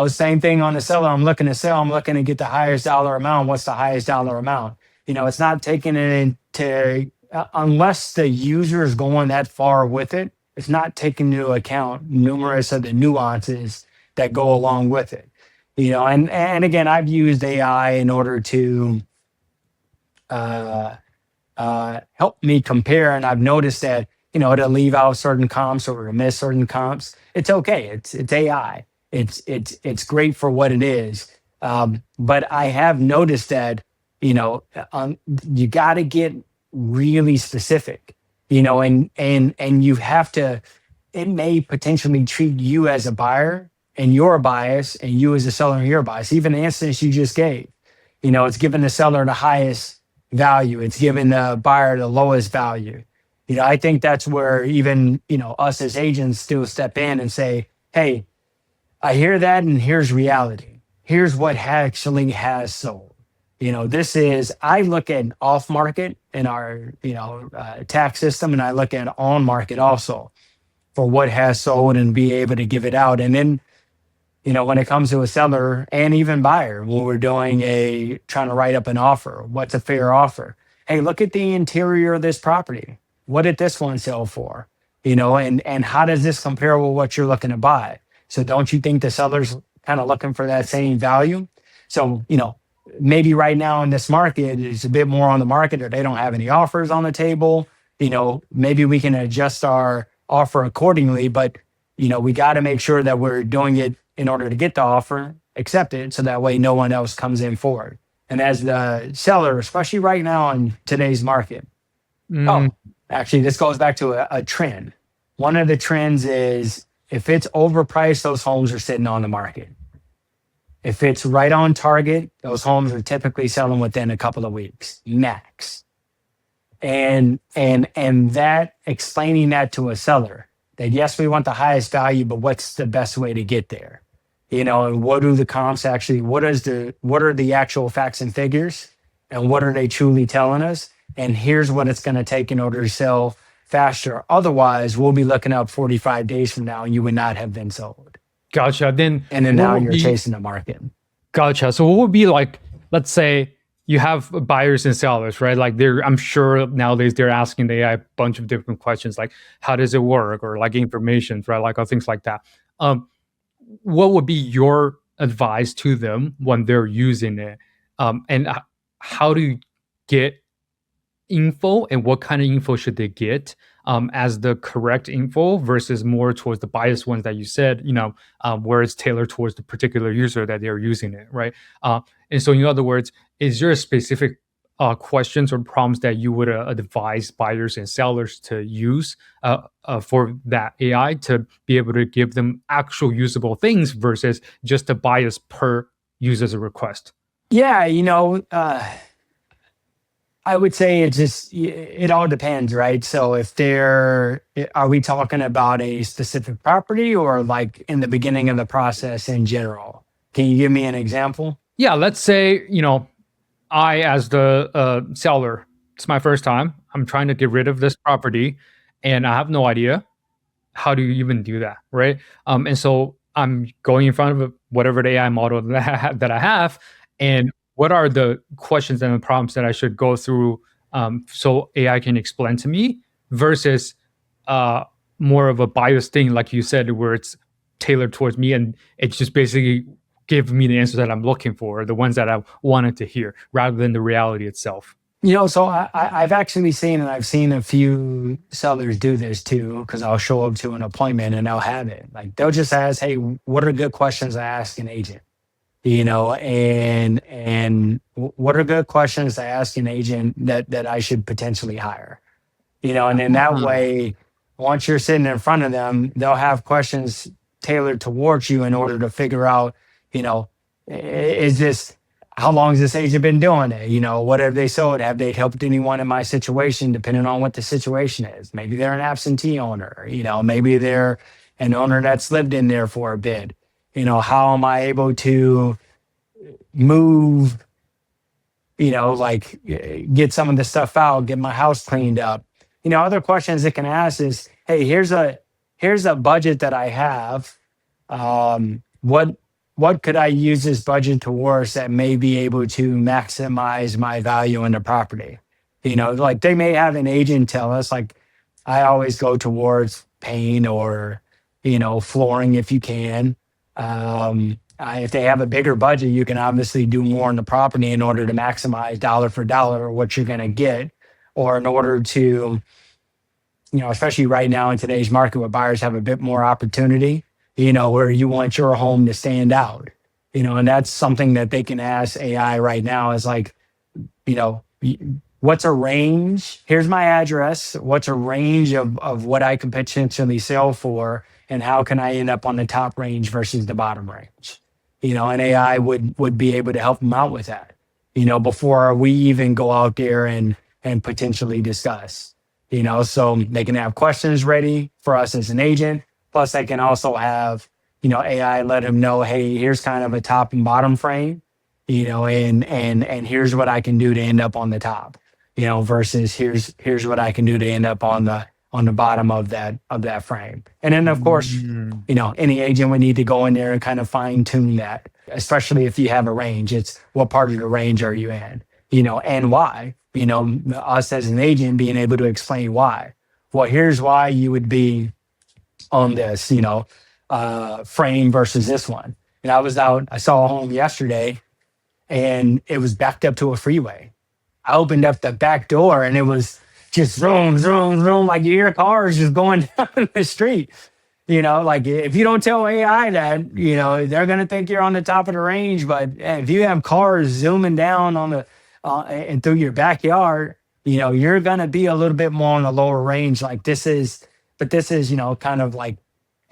Same thing on the seller. I'm looking to sell, I'm looking to get the highest dollar amount. What's the highest dollar amount? It's not taking it into, unless the user is going that far with it, it's not taking into account numerous of the nuances that go along with it. And again, I've used AI in order to help me compare, and I've noticed that to leave out certain comps or miss certain comps. It's okay. It's AI. It's great for what it is. But I have noticed that you got to get really specific. And you have to. It may potentially treat you as a buyer and your bias, and you as a seller and your bias. Even the instance you just gave, it's giving the seller the highest value. It's giving the buyer the lowest value. I think that's where even, us as agents still step in and say, hey, I hear that, and here's reality. Here's what actually has sold. I look at off market in our, tax system, and I look at on market also for what has sold and be able to give it out. And then, when it comes to a seller and even buyer, when we're trying to write up an offer, what's a fair offer? Hey, look at the interior of this property. What did this one sell for? And how does this compare with what you're looking to buy? So don't you think the seller's kind of looking for that same value? So, maybe right now in this market, it's a bit more on the market, or they don't have any offers on the table. Maybe we can adjust our offer accordingly, but we got to make sure that we're doing it in order to get the offer, accept it, so that way no one else comes in forward. And as the seller, especially right now in today's market, Mm, oh, actually, this goes back to a trend. One of the trends is if it's overpriced, those homes are sitting on the market. If it's right on target, those homes are typically selling within a couple of weeks, max. And that explaining that to a seller that yes, we want the highest value, but what's the best way to get there? And what do the comps actually, what are the actual facts and figures, and what are they truly telling us? And here's what it's going to take in order to sell faster. Otherwise, we'll be looking up 45 days from now and you would not have been sold. gotcha. Then And then what now would you're be chasing the market. gotcha. So what would be like, let's say you have buyers and sellers, right? Like I'm sure nowadays they're asking the AI a bunch of different questions, like how does it work, or like information, right? Like things like that. What would be your advice to them when they're using it? And how do you get info, and what kind of info should they get as the correct info versus more towards the biased ones that you said, where it's tailored towards the particular user that they're using it, right? And so, in other words, is there a specific questions or prompts that you would advise buyers and sellers to use for that AI to be able to give them actual usable things versus just a bias per user's request? Yeah, I would say it all depends, right? So are we talking about a specific property or like in the beginning of the process in general? Can you give me an example? Yeah, let's say, I, as the seller, it's my first time. I'm trying to get rid of this property, and I have no idea how do you even do that, right? And so I'm going in front of whatever the AI model that I have, and what are the questions and the prompts that I should go through so AI can explain to me versus uh, more of a biased thing, like you said, where it's tailored towards me and it's just basically give me the answers that I'm looking for, the ones that I wanted to hear, rather than the reality itself. So I've actually seen, and I've seen a few sellers do this too, because I'll show up to an appointment and they'll have it. Like they'll just ask, hey, what are good questions to ask an agent? And what are good questions to ask an agent that I should potentially hire? And in that Uh, way, once you're sitting in front of them, they'll have questions tailored towards you in order to figure out, you know, is this, how long has this agent been doing it? What have they sold? Have they helped anyone in my situation, depending on what the situation is? Maybe they're an absentee owner, maybe they're an owner that's lived in there for a bit. How am I able to move, like get some of the stuff out, get my house cleaned up. Other questions it can ask is, hey, here's a budget that I have. What could I use this budget towards that may be able to maximize my value in the property? Like they may have an agent tell us, like I always go towards paint or, flooring if you can. If they have a bigger budget, you can obviously do more on the property in order to maximize dollar for dollar what you're going to get, or in order to, especially right now in today's market where buyers have a bit more opportunity, where you want your home to stand out, and that's something that they can ask AI right now is like, what's a range? Here's my address. What's a range of what I could potentially sell for? And how can I end up on the top range versus the bottom range? And AI would be able to help them out with that, before we even go out there and potentially discuss, so they can have questions ready for us as an agent. Plus they can also have, AI let them know, hey, here's kind of a top and bottom frame, and here's what I can do to end up on the top, versus here's what I can do to end up on the bottom of that frame. And then of course, mm, any agent would need to go in there and kind of fine tune that, especially if you have a range. It's what part of the range are you in, and why, us as an agent being able to explain why. Well, here's why you would be on this, frame versus this one. And I saw a home yesterday and it was backed up to a freeway. I opened up the back door and it was just zoom, zoom, zoom, like you hear cars just going down the street. Like if you don't tell AI that, they're going to think you're on the top of the range. But if you have cars zooming down on the and through your backyard, you're going to be a little bit more on the lower range. But this is, kind of like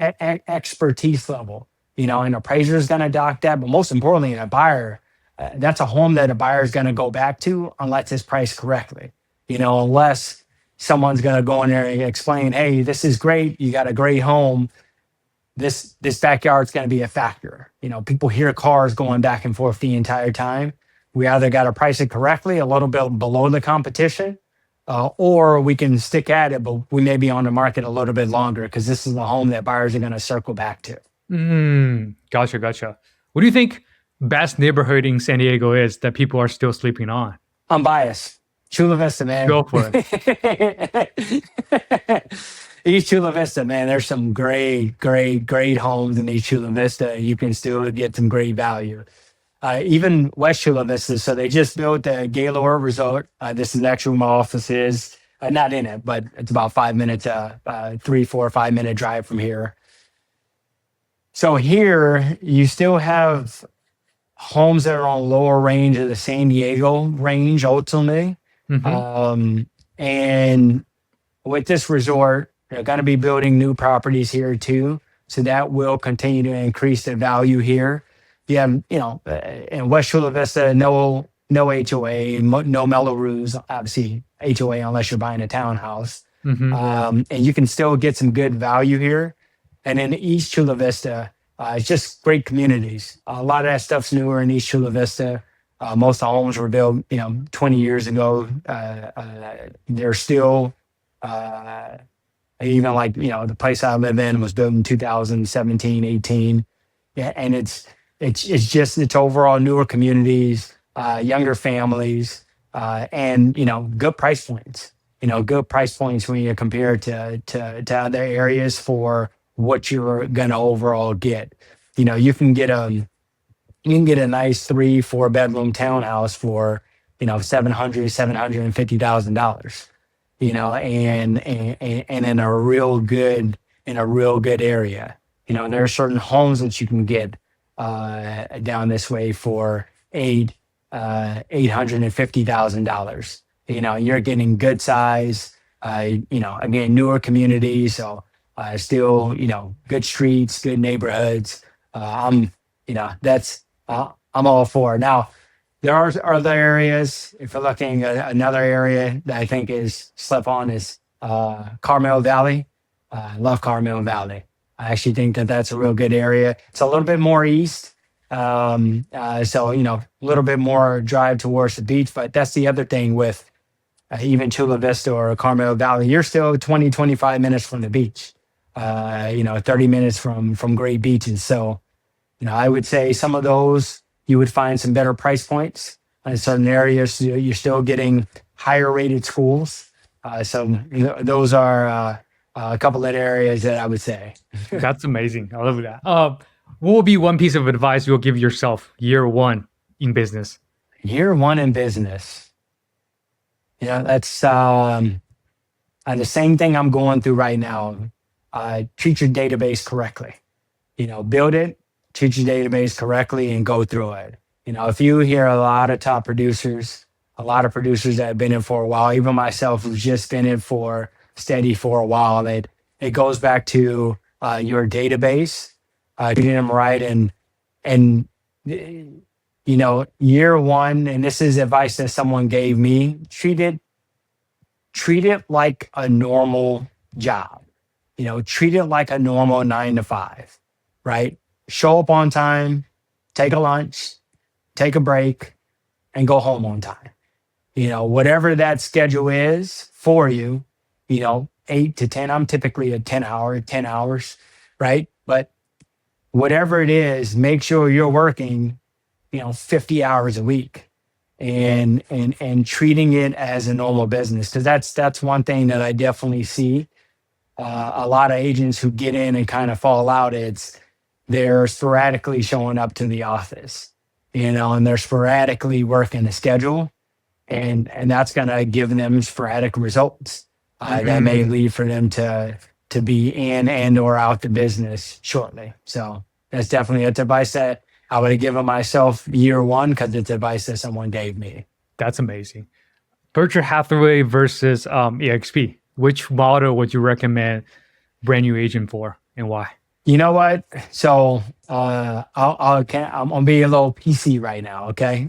expertise level, an appraiser is going to dock that. But most importantly, a buyer, that's a home that a buyer is going to go back to unless it's priced correctly, unless someone's going to go in there and explain, hey, this is great. You got a great home. This backyard's going to be a factor. People hear cars going back and forth the entire time. We either got to price it correctly, a little bit below the competition, or we can stick at it, but we may be on the market a little bit longer because this is the home that buyers are going to circle back to. Gotcha. What do you think best neighborhood in San Diego is that people are still sleeping on? Unbiased. Chula Vista, man. Go for it. East Chula Vista, man. There's some great homes in East Chula Vista. You can still get some great value. Even West Chula Vista. So they just built the Gaylord Resort. This is actually where my office is. Not in it, but it's about 5 minutes, 3, 4, 5 minute drive from here. So here you still have homes that are on lower range of the San Diego range ultimately. And with this resort, they're going to be building new properties here too. So that will continue to increase the value here. You have, in West Chula Vista, no HOA, no Melrose, obviously HOA unless you're buying a townhouse. And you can still get some good value here. And in East Chula Vista, it's just great communities. A lot of that stuff's newer in East Chula Vista. Most of the homes were built, 20 years ago. They're still, even like, the place I live in was built in 2017, 18. Yeah, and it's overall newer communities, younger families, and, good price points. Good price points when you compare to other areas for what you're gonna overall get. You can get a nice 3-4 bedroom townhouse for $750,000, and in a real good area. There are certain homes that you can get down this way for $850,000. You're getting good size. Again, newer communities, so still good streets, good neighborhoods. I'm all for it. Now, there are other areas. If you're looking at another area that I think is slept on is Carmel Valley. I love Carmel Valley. I actually think that that's a real good area. It's a little bit more east. So, a little bit more drive towards the beach. But that's the other thing with even Chula Vista or Carmel Valley. You're still 20, 25 minutes from the beach, 30 minutes from great beaches. So, I would say some of those, you would find some better price points. In certain areas, you're still getting higher rated schools. So those are a couple of areas that I would say. That's amazing. I love that. What would be one piece of advice you'll give yourself year one in business? Year one in business. That's the same thing I'm going through right now. Treat your database correctly. Build it, treat your database correctly, and go through it. If you hear a lot of top producers, a lot of producers that have been in for a while, even myself who's just been in for steady for a while, it goes back to your database, treating them right, and year one, and this is advice that someone gave me, treat it like a normal job. Treat it like a normal 9 to 5, right? Show up on time, take a lunch, take a break, and go home on time. Whatever that schedule is for you, 8 to 10, I'm typically a 10 hours, right? But whatever it is, make sure you're working, 50 hours a week and treating it as a normal business. Cause that's one thing that I definitely see. A lot of agents who get in and kind of fall out, they're sporadically showing up to the office, and they're sporadically working the schedule, and that's going to give them sporadic results that may lead for them to to be in and or out the business shortly. So that's definitely advice that I would have given myself year one because it's advice that someone gave me. That's amazing. Berkshire Hathaway versus EXP. Which model would you recommend brand new agent for, and why? You know what? So I'm gonna be a little PC right now. Okay,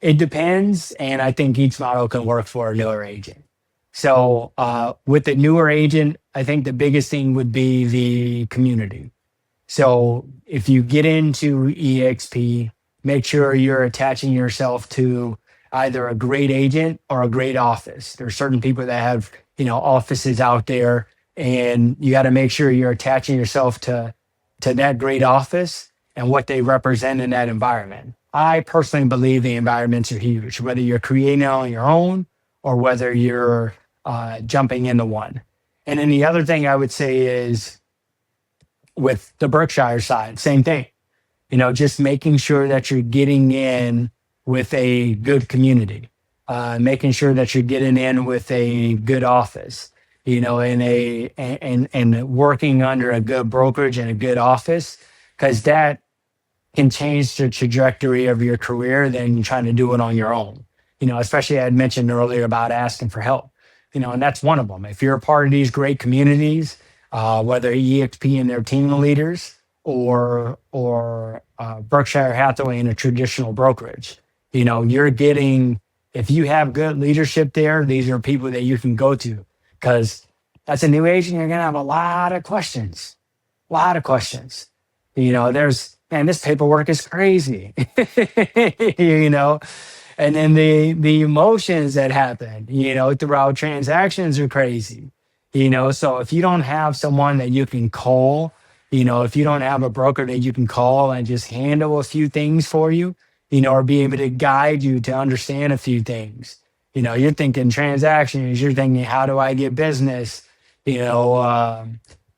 it depends, and I think each model can work for a newer agent. So with the newer agent, I think the biggest thing would be the community. So if you get into EXP, make sure you're attaching yourself to either a great agent or a great office. There's certain people that have, offices out there, and you got to make sure you're attaching yourself to that great office and what they represent in that environment. I personally believe the environments are huge, whether you're creating it on your own or whether you're jumping into one. And then the other thing I would say is with the Berkshire side, same thing. Just making sure that you're getting in with a good community, making sure that you're getting in with a good office, and working under a good brokerage and a good office, because that can change the trajectory of your career than trying to do it on your own. Especially I had mentioned earlier about asking for help, and that's one of them. If you're a part of these great communities, whether EXP and their team leaders or Berkshire Hathaway in a traditional brokerage, you're getting, if you have good leadership there, these are people that you can go to, because as a new agent, you're going to have a lot of questions, this paperwork is crazy, and then the emotions that happen, throughout transactions are crazy, so if you don't have someone that you can call, if you don't have a broker that you can call and just handle a few things for you, or be able to guide you to understand a few things, you're thinking transactions, you're thinking, how do I get business? How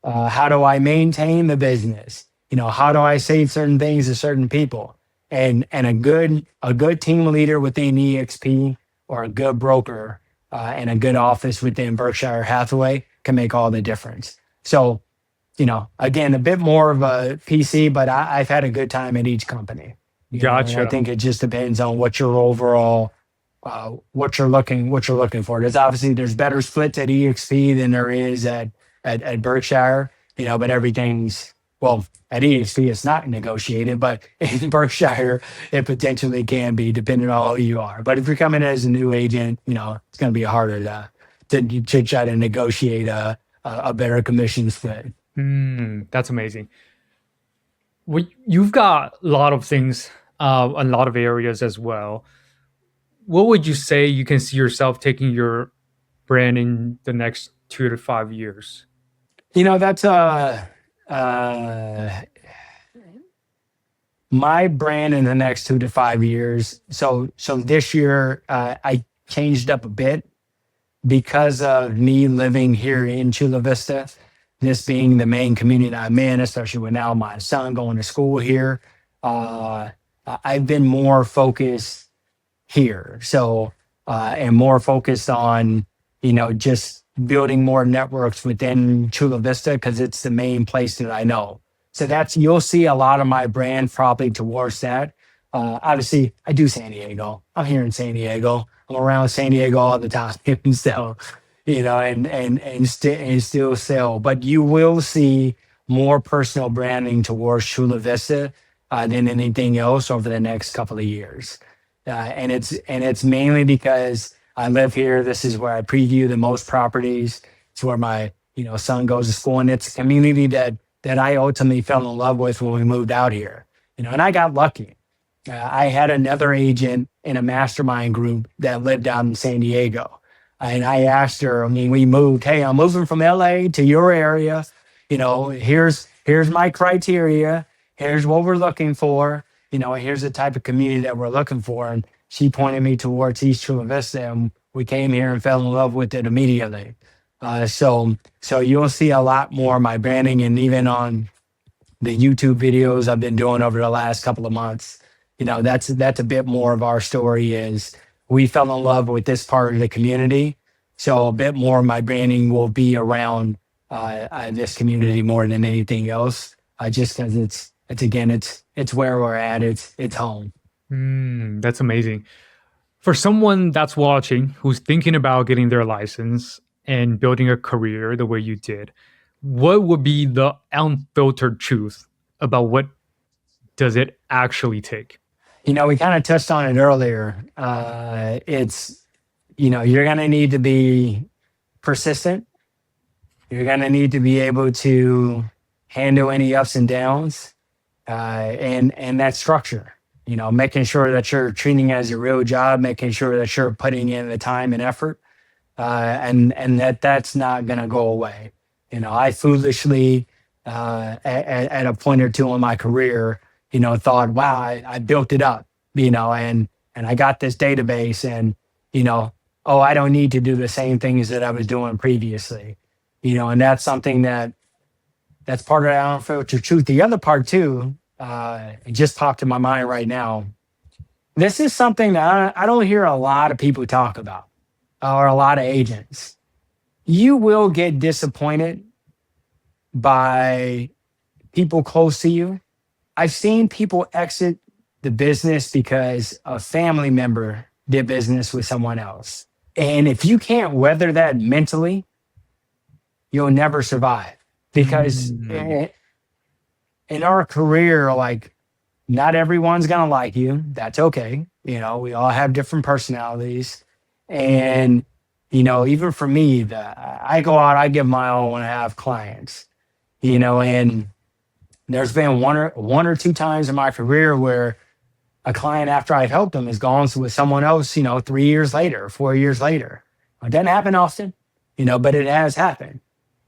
do I maintain the business? How do I say certain things to certain people? And a good team leader within EXP or a good broker and a good office within Berkshire Hathaway can make all the difference. So, again, a bit more of a PC, but I've had a good time at each company. Gotcha. I think it just depends on what your overall, what you're looking for. There's better splits at EXP than there is at Berkshire, but everything's, well, at EXP it's not negotiated, but in Berkshire it potentially can be, depending on who you are. But if you're coming as a new agent, it's going to be harder to try to negotiate a better commission split. That's amazing. You've got a lot of things, a lot of areas as well. What would you say you can see yourself taking your brand in the next 2 to 5 years? That's my brand in the next 2 to 5 years. So this year I changed up a bit because of me living here in Chula Vista, this being the main community I'm in, especially with now my son going to school here. I've been more focused here. So, and more focused on, just building more networks within Chula Vista because it's the main place that I know. So you'll see a lot of my brand probably towards that. Obviously, I do San Diego. I'm here in San Diego. I'm around San Diego all the time. So, and still sell. But you will see more personal branding towards Chula Vista than anything else over the next couple of years. And it's mainly because I live here. This is where I preview the most properties. It's where my son goes to school, and it's a community that I ultimately fell in love with when we moved out here. And I got lucky. I had another agent in a mastermind group that lived out in San Diego. And I asked her, we moved, hey, I'm moving from LA to your area. Here's my criteria. Here's what we're looking for. Here's the type of community that we're looking for. And she pointed me towards East Chula Vista, and we came here and fell in love with it immediately. So you'll see a lot more of my branding, and even on the YouTube videos I've been doing over the last couple of months, that's a bit more of our story. Is we fell in love with this part of the community, So a bit more of my branding will be around this community more than anything else, just because it's where we're at. It's home. That's amazing. For someone that's watching who's thinking about getting their license and building a career the way you did, what would be the unfiltered truth about what does it actually take? We kind of touched on it earlier. It's you're gonna need to be persistent. You're gonna need to be able to handle any ups and downs, and that structure. Making sure that you're treating it as a real job, making sure that you're putting in the time and effort, and that's not going to go away. I foolishly, at a point or two in my career, thought, wow, I built it up, and I got this database, and oh, I don't need to do the same things that I was doing previously, and that's something that's part of that unfiltered truth. The other part too, it just popped in my mind right now. This is something that I don't hear a lot of people talk about, or a lot of agents. You will get disappointed by people close to you. I've seen people exit the business because a family member did business with someone else. And if you can't weather that mentally, you'll never survive. Because in our career, like, not everyone's gonna like you. That's okay. We all have different personalities. And, even for me, I go out, I give my all when I have clients, and there's been one or two times in my career where a client, after I've helped them, has gone with someone else, 3 years later, 4 years later. It doesn't happen often, but it has happened.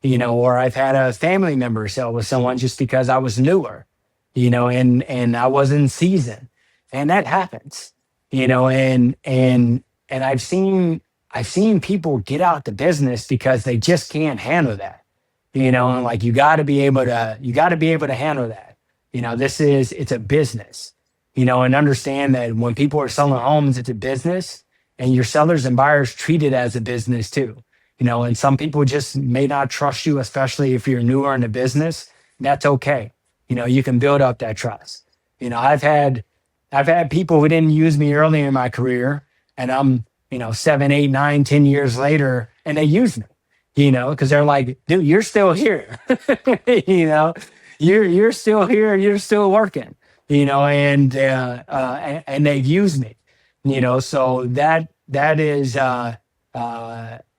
Or I've had a family member sell with someone just because I was newer, and I wasn't seasoned, and that happens, and I've seen people get out the business because they just can't handle that, and like, you got to be able to handle that. It's a business, and understand that when people are selling homes, it's a business, and your sellers and buyers treat it as a business too. And some people just may not trust you, especially if you're newer in the business. That's okay. You can build up that trust. I've had people who didn't use me early in my career, and I'm, 7, 8, 9, 10 years later, and they use me, because they're like, dude, you're still here. You're still here, you're still working, and they've used me, so that is,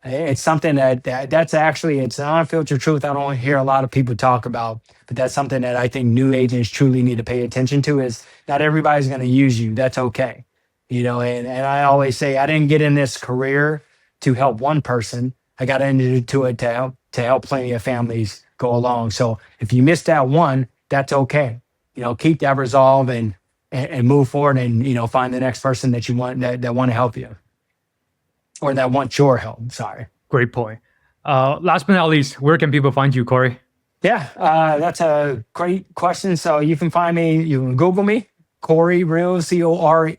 it's something that's actually, it's an unfiltered truth. I don't hear a lot of people talk about, but that's something that I think new agents truly need to pay attention to. Is not everybody's going to use you. That's okay. And I always say, I didn't get in this career to help one person. I got into it to help plenty of families go along. So if you missed that one, that's okay. Keep that resolve and move forward, and find the next person that you want, that want to help you, or that want your help. Sorry. Great point. Last but not least, where can people find you, Corey? Yeah, that's a great question. So you can find me, you can Google me, Corey Reels, CoreyReels.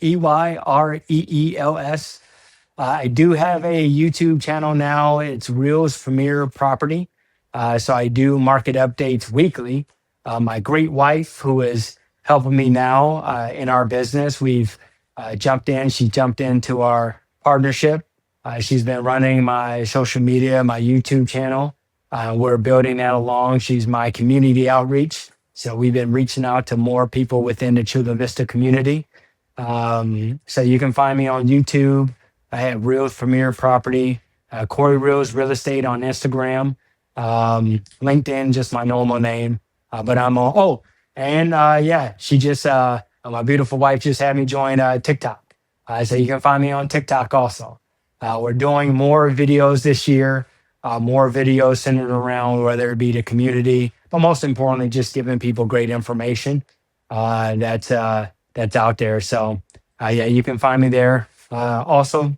I do have a YouTube channel now. It's Reels Premier Property. So I do market updates weekly. My great wife, who is helping me now in our business, we've she jumped into our partnership. She's been running my social media, my YouTube channel. We're building that along. She's my community outreach. So we've been reaching out to more people within the Chula Vista community. So you can find me on YouTube. I have Reels Premier Property, Corey Reels Real Estate on Instagram, LinkedIn, just my normal name. But I'm on, she just, my beautiful wife just had me join TikTok. So you can find me on TikTok also. We're doing more videos this year, more videos centered around whether it be the community, but most importantly, just giving people great information that's out there. So you can find me there. Also,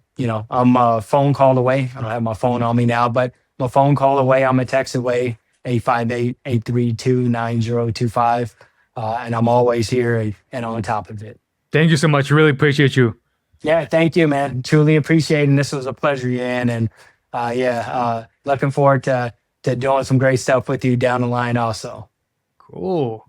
I'm a phone call away. I don't have my phone on me now, but I'm a phone call away. I'm a text away, 858-832-9025. And I'm always here and on top of it. Thank you so much. Really appreciate you. Yeah, thank you, man. Truly appreciate it. And this was a pleasure, Yan. And Looking forward to doing some great stuff with you down the line also. Cool.